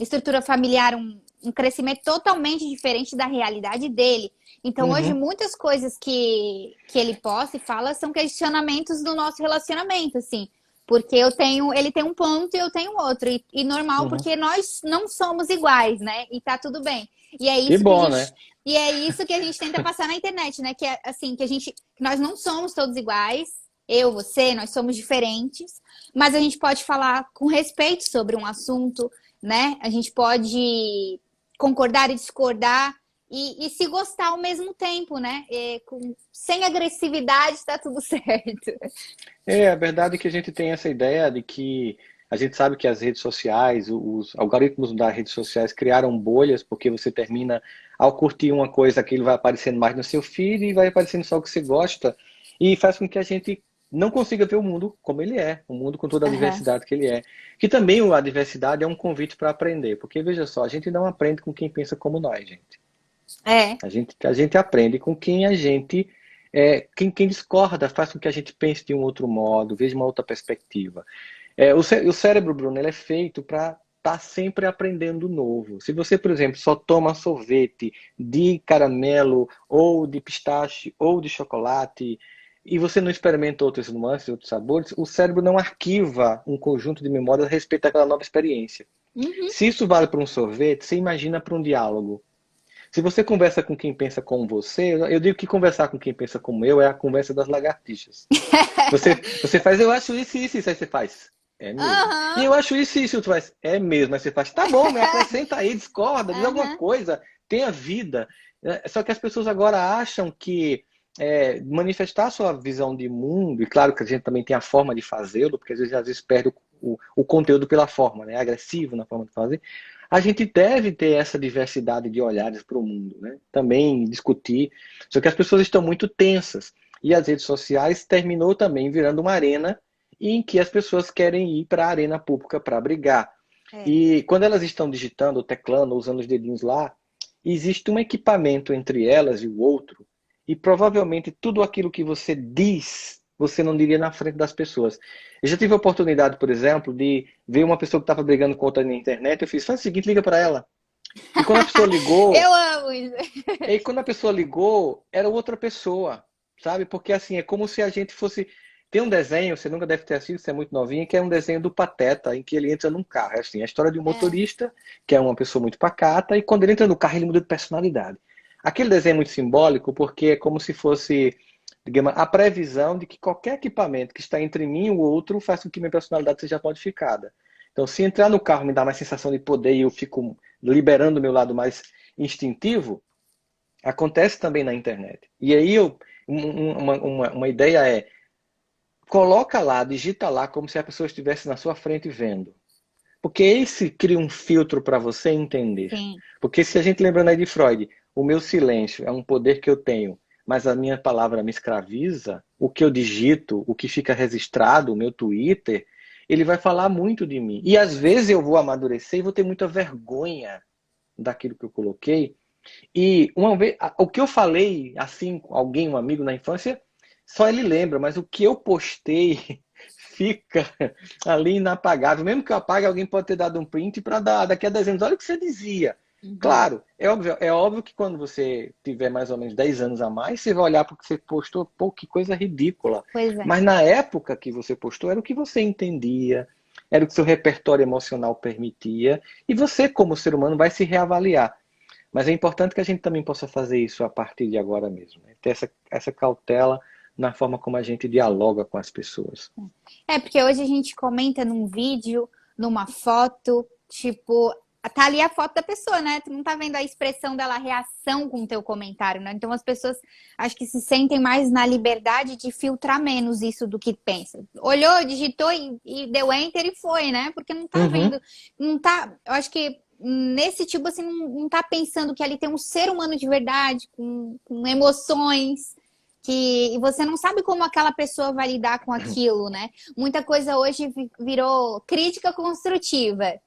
estrutura familiar, um crescimento totalmente diferente da realidade dele. Então, hoje, Uhum. muitas coisas que ele posta e fala são questionamentos do nosso relacionamento, assim. Porque ele tem um ponto e eu tenho outro. E normal, Uhum. porque nós não somos iguais, né? E tá tudo bem. E é Que isso que a bom, gente, né? e é isso que a gente tenta passar na internet, né? Que é assim, que nós não somos todos iguais. Eu, você, nós somos diferentes, mas a gente pode falar com respeito sobre um assunto, né? A gente pode concordar e discordar e se gostar ao mesmo tempo, né? Sem agressividade está tudo certo. É, a verdade é que a gente tem essa ideia de que a gente sabe que as redes sociais, os algoritmos das redes sociais criaram bolhas, porque você termina, ao curtir uma coisa, aquilo vai aparecendo mais no seu feed e vai aparecendo só o que você gosta, e faz com que a gente não consiga ver o mundo como ele é, o mundo com toda a Aham. diversidade que ele é. Que também a diversidade é um convite para aprender, porque veja só, a gente não aprende com quem pensa como nós, gente. É. A gente aprende com quem a gente. Quem discorda faz com que a gente pense de um outro modo, veja uma outra perspectiva. O cérebro, Bruno, ele é feito para estar sempre aprendendo novo. Se você, por exemplo, só toma sorvete de caramelo, ou de pistache, ou de chocolate, e você não experimenta outras nuances, outros sabores, o cérebro não arquiva um conjunto de memórias a respeito daquela nova experiência. Uhum. Se isso vale para um sorvete, você imagina para um diálogo. Se você conversa com quem pensa como você, eu digo que conversar com quem pensa como eu é a conversa das lagartixas. Você faz, eu acho isso, isso, isso, aí você faz. É mesmo. E Aham. eu acho isso, isso, tu faz. É mesmo. Aí você faz, tá bom, me acrescenta aí, discorda, diz alguma Aham. coisa, tenha vida. Só que as pessoas agora acham que manifestar sua visão de mundo, e claro que a gente também tem a forma de fazê-lo, porque às vezes perde o conteúdo pela forma, né? É agressivo na forma de fazer. A gente deve ter essa diversidade de olhares para o mundo, né? Também discutir. Só que as pessoas estão muito tensas. E as redes sociais terminou também virando uma arena em que as pessoas querem ir para a arena pública para brigar. É. E quando elas estão digitando, teclando, usando os dedinhos lá, existe um equipamento entre elas e o outro, e provavelmente tudo aquilo que você diz, você não diria na frente das pessoas. Eu já tive a oportunidade, por exemplo, de ver uma pessoa que estava brigando com outra na internet, eu fiz, faz o seguinte, liga para ela. E quando a pessoa ligou, Eu amo isso. era outra pessoa, sabe? Porque assim, é como se a gente fosse. Tem um desenho, você nunca deve ter assistido, você é muito novinha, que é um desenho do Pateta, em que ele entra num carro. É assim, a história de um É. motorista, que é uma pessoa muito pacata, e quando ele entra no carro, ele muda de personalidade. Aquele desenho é muito simbólico, porque é como se fosse, digamos, a previsão de que qualquer equipamento que está entre mim e o outro faz com que minha personalidade seja modificada. Então, se entrar no carro me dá mais sensação de poder e eu fico liberando o meu lado mais instintivo, acontece também na internet. E aí uma ideia é, coloca lá, digita lá como se a pessoa estivesse na sua frente vendo. Porque esse cria um filtro para você entender. Sim. Porque se a gente lembrando aí de Freud, o meu silêncio é um poder que eu tenho, mas a minha palavra me escraviza, o que eu digito, o que fica registrado, o meu Twitter, ele vai falar muito de mim. E às vezes eu vou amadurecer e vou ter muita vergonha daquilo que eu coloquei. E uma vez, o que eu falei assim com alguém, um amigo na infância, só ele lembra, mas o que eu postei fica ali inapagável. Mesmo que eu apague, alguém pode ter dado um print para dar daqui a 10 anos. Olha o que você dizia. Uhum. Claro, é óbvio que quando você tiver mais ou menos 10 anos a mais, você vai olhar para o que você postou, pô, que coisa ridícula. Pois é. Mas na época que você postou, era o que você entendia, era o que seu repertório emocional permitia, e você, como ser humano, vai se reavaliar. Mas é importante que a gente também possa fazer isso a partir de agora mesmo, né? Ter essa cautela na forma como a gente dialoga com as pessoas. Porque hoje a gente comenta num vídeo, numa foto, tipo, tá ali a foto da pessoa, né? Tu não tá vendo a expressão dela, a reação com o teu comentário, né? Então as pessoas acho que se sentem mais na liberdade de filtrar menos isso do que pensa. Olhou, digitou e deu enter e foi, né? Porque não tá vendo, não tá, eu acho que nesse tipo assim, não tá pensando que ali tem um ser humano de verdade, com emoções, que você não sabe como aquela pessoa vai lidar com aquilo, né? Muita coisa hoje virou crítica construtiva.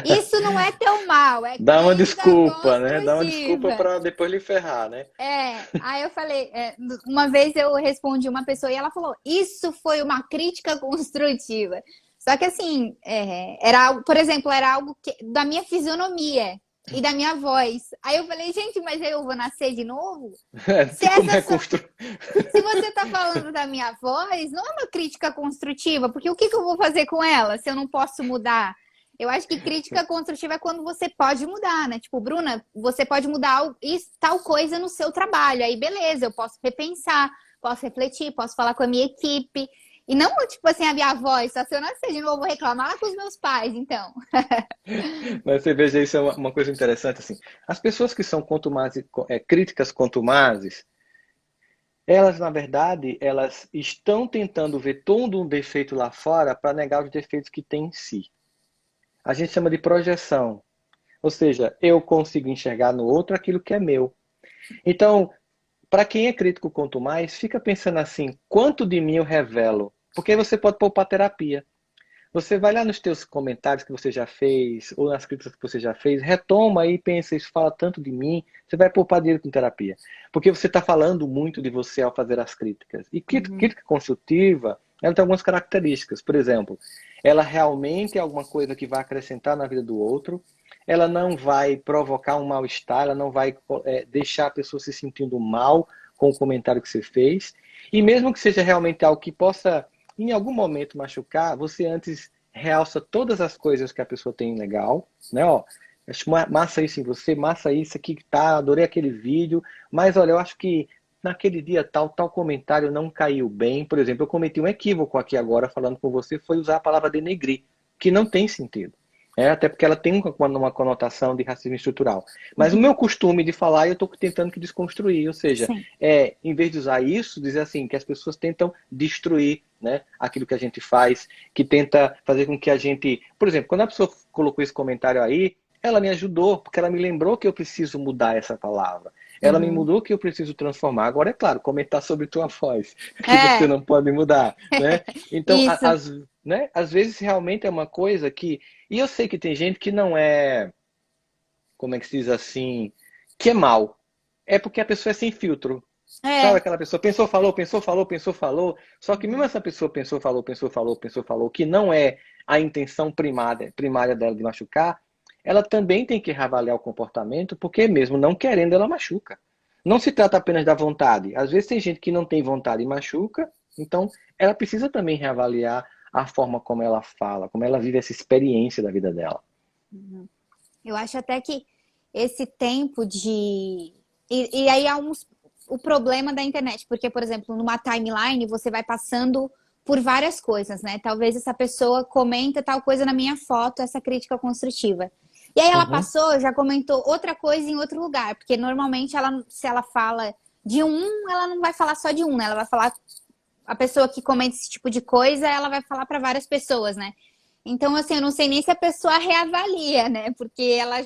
Isso não é tão mal, é Dá uma crítica desculpa, né? Dá uma desculpa construtiva. para depois lhe ferrar, né? Aí eu falei, uma vez eu respondi uma pessoa e ela falou, isso foi uma crítica construtiva. Só que assim, era, por exemplo, era algo da minha fisionomia e da minha voz. Aí eu falei, gente, mas eu vou nascer de novo? Se Como essa é sua, Se você tá falando da minha voz, não é uma crítica construtiva, porque o que eu vou fazer com ela se eu não posso mudar? Eu acho que crítica construtiva é quando você pode mudar, né? Tipo, Bruna, você pode mudar tal coisa no seu trabalho. Aí, beleza, eu posso repensar, posso refletir, posso falar com a minha equipe. E não, tipo assim, a minha voz, só se eu nascer de novo, eu vou reclamar lá com os meus pais, então. Mas você veja, isso é uma coisa interessante, assim. As pessoas que são críticas contumazes, elas, na verdade, elas estão tentando ver todo um defeito lá fora para negar os defeitos que tem em si. A gente chama de projeção. Ou seja, eu consigo enxergar no outro aquilo que é meu. Então, para quem é crítico quanto mais, fica pensando assim, quanto de mim eu revelo? Porque aí você pode poupar terapia. Você vai lá nos teus comentários que você já fez, ou nas críticas que você já fez, retoma e pensa, isso fala tanto de mim, você vai poupar dinheiro com terapia. Porque você está falando muito de você ao fazer as críticas. E crítica construtiva, ela tem algumas características. Por exemplo, ela realmente é alguma coisa que vai acrescentar na vida do outro, ela não vai provocar um mal-estar, ela não vai deixar a pessoa se sentindo mal com o comentário que você fez. E mesmo que seja realmente algo que possa em algum momento machucar, você antes realça todas as coisas que a pessoa tem legal, né? Ó, acho massa isso em você, massa isso aqui que tá, adorei aquele vídeo, mas olha, eu acho que naquele dia tal comentário não caiu bem. Por exemplo, eu cometi um equívoco aqui agora falando com você, foi usar a palavra denegrir, que não tem sentido. Até porque ela tem uma conotação de racismo estrutural. Mas o meu costume de falar, eu estou tentando que desconstruir. Ou seja, em vez de usar isso, dizer assim, que as pessoas tentam destruir, né, aquilo que a gente faz, que tenta fazer com que a gente... Por exemplo, quando a pessoa colocou esse comentário aí, ela me ajudou, porque ela me lembrou que eu preciso mudar essa palavra. Ela me mudou que eu preciso transformar. Agora, é claro, comentar sobre tua voz, que você não pode mudar, né? Então, às vezes realmente é uma coisa que... E eu sei que tem gente que não é, como é que se diz assim, que é mal. É porque a pessoa é sem filtro. Sabe aquela pessoa pensou, falou, pensou, falou, pensou, falou. Só que mesmo essa pessoa pensou, falou, pensou, falou, pensou, falou, que não é a intenção primária dela de machucar, ela também tem que reavaliar o comportamento, porque mesmo não querendo, ela machuca. Não se trata apenas da vontade. Às vezes tem gente que não tem vontade e machuca, então ela precisa também reavaliar a forma como ela fala, como ela vive essa experiência da vida dela. Eu acho até que esse tempo de... E aí há o problema da internet, porque, por exemplo, numa timeline você vai passando por várias coisas, né? Talvez essa pessoa comenta tal coisa na minha foto, essa crítica construtiva. E aí ela passou, já comentou outra coisa em outro lugar, porque normalmente se ela fala de um, ela não vai falar só de um, né? Ela vai falar... A pessoa que comenta esse tipo de coisa, ela vai falar para várias pessoas, né? Então, assim, eu não sei nem se a pessoa reavalia, né? Porque ela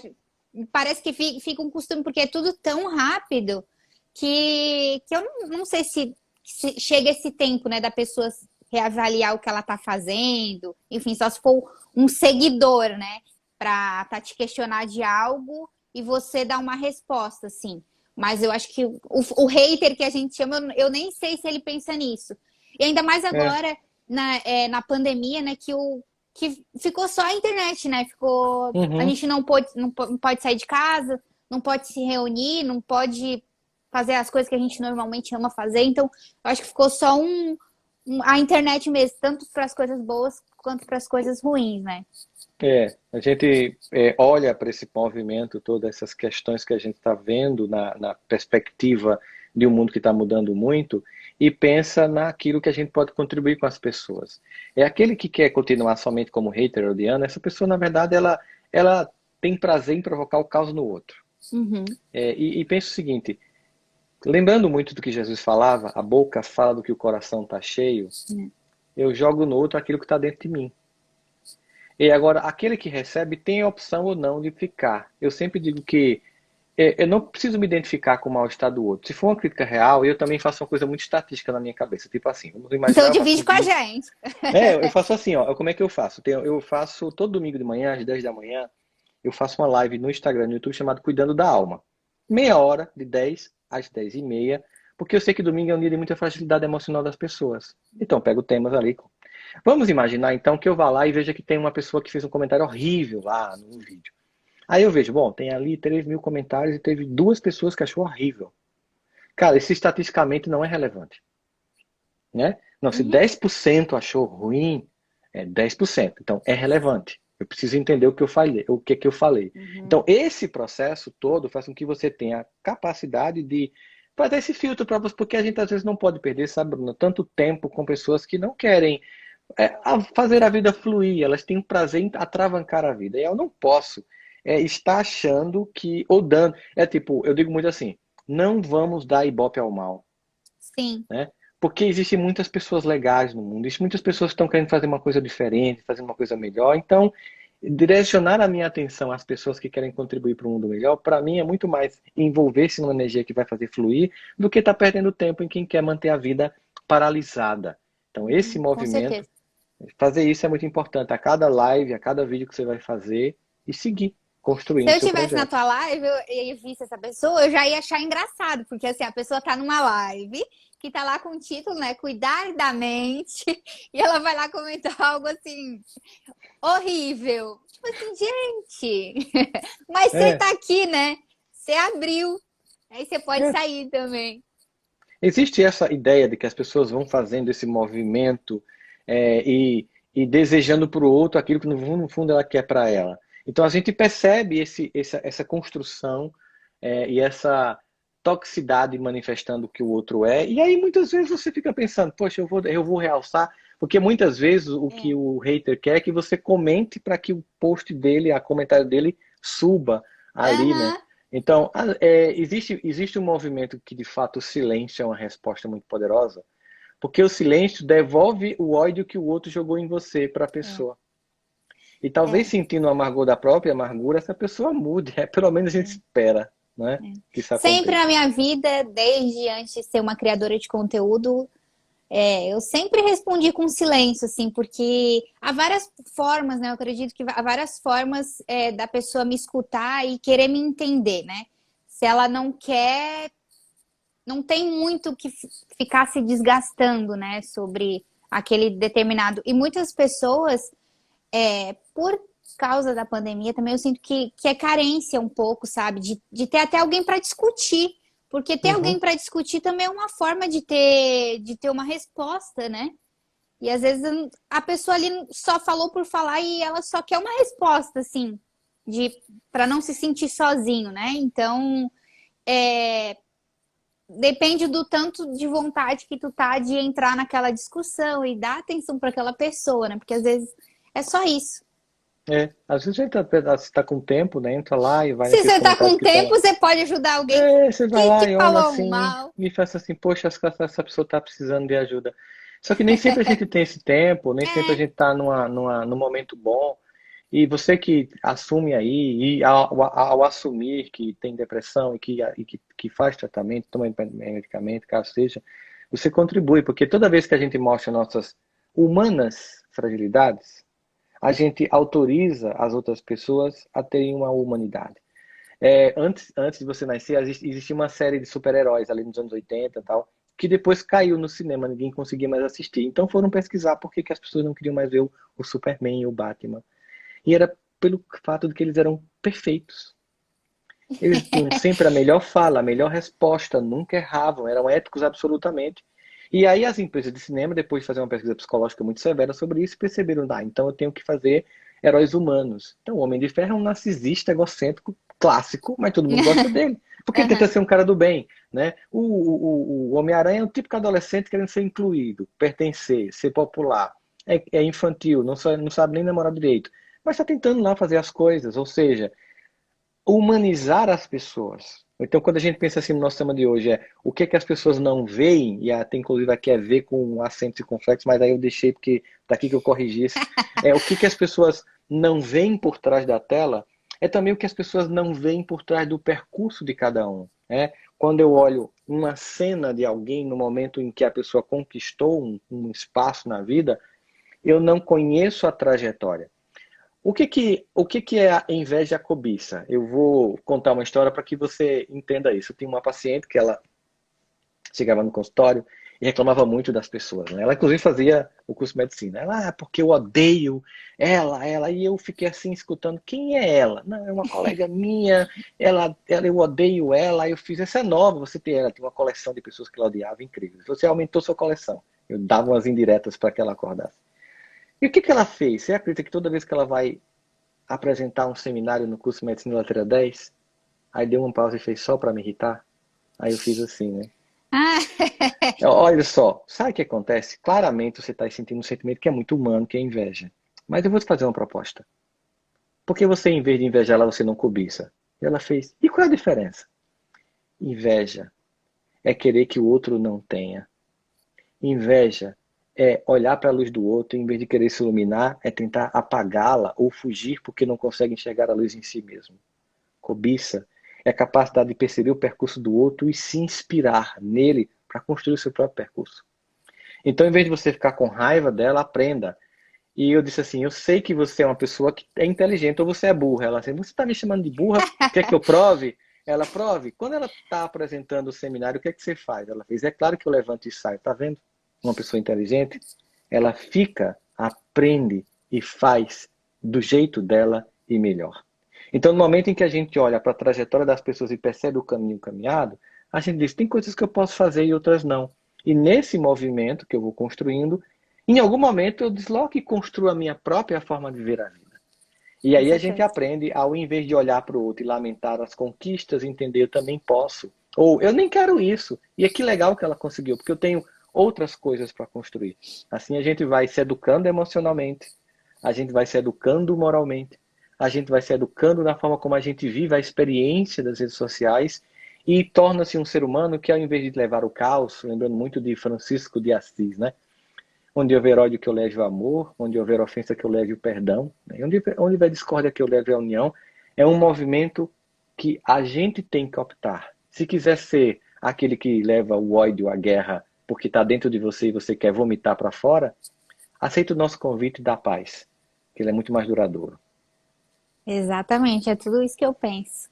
parece que fica um costume, porque é tudo tão rápido que eu não sei se chega esse tempo, né, da pessoa reavaliar o que ela tá fazendo. Enfim, só se for um seguidor, né, pra te questionar de algo e você dar uma resposta, assim. Mas eu acho que o hater que a gente chama, eu nem sei se ele pensa nisso. E ainda mais agora, na pandemia, né, que ficou só a internet, né? A gente não pode sair de casa, não pode se reunir, não pode fazer as coisas que a gente normalmente ama fazer. Então, eu acho que ficou só a internet mesmo, tanto para as coisas boas quanto para as coisas ruins, né? A gente olha para esse movimento, todas essas questões que a gente está vendo na perspectiva de um mundo que está mudando muito, e pensa naquilo que a gente pode contribuir com as pessoas. É aquele que quer continuar somente como hater odiando, essa pessoa, na verdade, ela tem prazer em provocar o caos no outro. Uhum. E pensa o seguinte, lembrando muito do que Jesus falava, a boca fala do que o coração está cheio, eu jogo no outro aquilo que está dentro de mim. E agora, aquele que recebe tem a opção ou não de ficar. Eu sempre digo que eu não preciso me identificar com o mal-estar do outro. Se for uma crítica real, eu também faço uma coisa muito estatística na minha cabeça. Tipo assim, vamos Então imaginar, eu faço divide um com a vídeo. gente. Eu faço assim, ó. Como é que eu faço? Eu faço todo domingo de manhã, às 10 da manhã, eu faço uma live no Instagram, no YouTube, chamado Cuidando da Alma. Meia hora, de 10 às 10h30, porque eu sei que domingo é um dia de muita fragilidade emocional das pessoas. Então, eu pego temas ali. Vamos imaginar, então, que eu vá lá e veja que tem uma pessoa que fez um comentário horrível lá no vídeo. Aí eu vejo, bom, tem ali 3.000 comentários e teve 2 pessoas que achou horrível. Cara, isso estatisticamente não é relevante. Né? Não, se 10% achou ruim, é 10%. Então, é relevante. Eu preciso entender o que eu falei, o que eu falei. Então, esse processo todo faz com que você tenha a capacidade de fazer esse filtro para você, porque a gente às vezes não pode perder, sabe, Bruno, tanto tempo com pessoas que não querem fazer a vida fluir, elas têm prazer em atravancar a vida. E eu não posso estar achando que, ou dando, tipo, eu digo muito assim, não vamos dar ibope ao mal. Sim. Né? Porque existem muitas pessoas legais no mundo, existem muitas pessoas que estão querendo fazer uma coisa diferente, fazer uma coisa melhor. Então, direcionar a minha atenção às pessoas que querem contribuir para um mundo melhor, para mim é muito mais envolver-se numa energia que vai fazer fluir do que estar perdendo tempo em quem quer manter a vida paralisada. Então, esse Com movimento, certeza. fazer isso é muito importante. A cada live, a cada vídeo que você vai fazer e seguir Se construindo o eu seu tivesse na projeto. tua live e visse essa pessoa, eu já ia achar engraçado, porque assim, a pessoa tá numa live que tá lá com o título, né? Cuidar da mente, e ela vai lá comentar algo assim, horrível. Tipo assim, gente, mas você É, tá aqui, né? Você abriu, aí você pode é. sair também. Existe essa ideia de que as pessoas vão fazendo esse movimento é, e, e desejando para o outro aquilo que no fundo ela quer para ela. Então a gente percebe essa construção e essa toxicidade manifestando o que o outro é. E aí muitas vezes você fica pensando, poxa, eu vou realçar, porque muitas vezes o que o hater quer é que você comente para que o post dele, a comentário dele suba ali, né? Aham. Então, existe um movimento que, de fato, o silêncio é uma resposta muito poderosa, porque o silêncio devolve o ódio que o outro jogou em você para a pessoa. E talvez É. sentindo o amargor da própria amargura, essa pessoa mude. Pelo menos a gente espera, né, que isso Sempre na aconteça. minha vida, desde antes de ser uma criadora de conteúdo, eu sempre respondi com silêncio, assim, porque há várias formas, né? Eu acredito que há várias formas da pessoa me escutar e querer me entender, né? Se ela não quer, não tem muito que ficar se desgastando, né? Sobre aquele determinado. E muitas pessoas, por causa da pandemia, também eu sinto que é carência um pouco, sabe? De ter até alguém para discutir. Porque ter alguém Uhum. para discutir também é uma forma de ter uma resposta, né? E às vezes a pessoa ali só falou por falar e ela só quer uma resposta, assim, para não se sentir sozinho, né? Então, depende do tanto de vontade que tu tá de entrar naquela discussão e dar atenção para aquela pessoa, né? Porque às vezes é só isso. Às vezes a gente está com tempo, né? Entra lá e vai Se naqueles você tá comentários com que tempo, estão. você pode ajudar alguém Você vai que lá te e olha falou um assim mal. e faz assim, poxa, essa pessoa está precisando de ajuda. Só que nem sempre a gente tem esse tempo, nem sempre a É, gente está num momento bom. E você que assume aí, e ao assumir que tem depressão e que faz tratamento, toma medicamento, caso seja, você contribui, porque toda vez que a gente mostra nossas humanas fragilidades, a gente autoriza as outras pessoas a terem uma humanidade. Antes de você nascer, existia uma série de super-heróis ali nos anos 80 e tal, que depois caiu no cinema, ninguém conseguia mais assistir. Então foram pesquisar por que as pessoas não queriam mais ver o Superman e o Batman. E era pelo fato de que eles eram perfeitos. Eles tinham sempre a melhor fala, a melhor resposta, nunca erravam, eram éticos absolutamente. E aí as empresas de cinema, depois de fazer uma pesquisa psicológica muito severa sobre isso, perceberam, então eu tenho que fazer heróis humanos. Então o Homem de Ferro é um narcisista egocêntrico clássico, mas todo mundo gosta dele. Porque tenta ser um cara do bem, né? O Homem-Aranha é um típico adolescente querendo ser incluído, pertencer, ser popular. É infantil, não sabe nem namorar direito. Mas está tentando lá fazer as coisas, ou seja, humanizar as pessoas. Então, quando a gente pensa assim no nosso tema de hoje, o que as pessoas não veem, e até inclusive aqui é ver com acento circunflexo, mas aí eu deixei porque daqui que eu corrigi isso, o que as pessoas não veem por trás da tela, é também o que as pessoas não veem por trás do percurso de cada um. Né? Quando eu olho uma cena de alguém no momento em que a pessoa conquistou um espaço na vida, eu não conheço a trajetória. O que é a inveja e a cobiça? Eu vou contar uma história para que você entenda isso. Eu tinha uma paciente que ela chegava no consultório e reclamava muito das pessoas. Né? Ela, inclusive, fazia o curso de medicina. Ela, porque eu odeio ela. E eu fiquei assim, escutando, quem é ela? Não, é uma colega minha, eu odeio ela. Aí eu fiz, essa é nova, você tem ela. Tem uma coleção de pessoas que ela odiava, incrível. Você aumentou sua coleção. Eu dava umas indiretas para que ela acordasse. E o que ela fez? Você acredita que toda vez que ela vai apresentar um seminário no curso de Medicina ela tira 10? Aí deu uma pausa e fez só para me irritar? Aí eu fiz assim, né? Olha só, sabe o que acontece? Claramente você está sentindo um sentimento que é muito humano, que é inveja. Mas eu vou te fazer uma proposta. Por que você, em vez de invejar ela, você não cobiça? E ela fez. E qual é a diferença? Inveja é querer que o outro não tenha. Inveja é olhar para a luz do outro e, em vez de querer se iluminar, é tentar apagá-la ou fugir porque não consegue enxergar a luz em si mesmo. Cobiça é a capacidade de perceber o percurso do outro e se inspirar nele para construir o seu próprio percurso. Então, em vez de você ficar com raiva dela, aprenda. E eu disse assim, eu sei que você é uma pessoa que é inteligente ou você é burra. Ela disse, você está me chamando de burra? Quer que eu prove? Ela prove. Quando ela está apresentando o seminário, o que é que você faz? Ela fez, é claro que eu levanto e saio, tá vendo? Uma pessoa inteligente, ela fica, aprende e faz do jeito dela e melhor. Então, no momento em que a gente olha para a trajetória das pessoas e percebe o caminho caminhado, a gente diz, tem coisas que eu posso fazer e outras não. E nesse movimento que eu vou construindo, em algum momento eu desloco e construo a minha própria forma de ver a vida. E aí a gente aprende, ao invés de olhar para o outro e lamentar as conquistas, entender, eu também posso. Ou, eu nem quero isso. E é que legal que ela conseguiu, porque eu tenho outras coisas para construir. Assim a gente vai se educando emocionalmente, a gente vai se educando moralmente, a gente vai se educando na forma como a gente vive a experiência das redes sociais e torna-se um ser humano que, ao invés de levar o caos, lembrando muito de Francisco de Assis, né? Onde houver ódio que eu leve o amor, onde houver ofensa que eu leve o perdão, né? Onde houver discórdia que eu leve a união, é um movimento que a gente tem que optar. Se quiser ser aquele que leva o ódio, a guerra, porque está dentro de você e você quer vomitar para fora, aceita o nosso convite da paz, que ele é muito mais duradouro. Exatamente, é tudo isso que eu penso.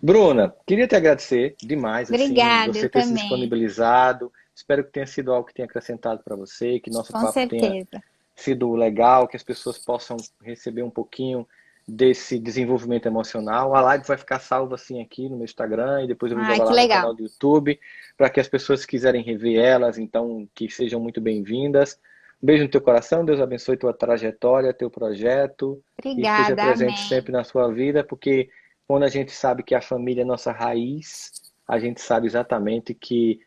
Bruna, queria te agradecer demais. Obrigada, assim, você eu ter se também. disponibilizado. Espero que tenha sido algo que tenha acrescentado para você, que nosso Com papo certeza. tenha sido legal, que as pessoas possam receber um pouquinho desse desenvolvimento emocional. A live vai ficar salva assim aqui no meu Instagram e depois eu vou jogar lá no canal do YouTube para que as pessoas que quiserem rever elas, então, que sejam muito bem-vindas. Um beijo no teu coração, Deus abençoe tua trajetória, teu projeto. Obrigada, e esteja presente amém. sempre na sua vida, porque quando a gente sabe que a família é nossa raiz, a gente sabe exatamente que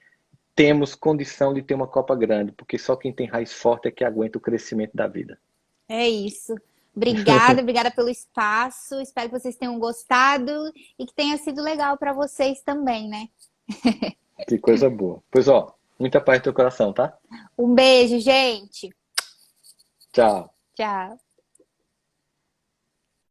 temos condição de ter uma copa grande, porque só quem tem raiz forte é que aguenta o crescimento da vida. É isso. Obrigada pelo espaço. Espero que vocês tenham gostado e que tenha sido legal para vocês também, né? Que coisa boa. Pois ó, muita paz no teu coração, tá? Um beijo, gente. Tchau. Tchau.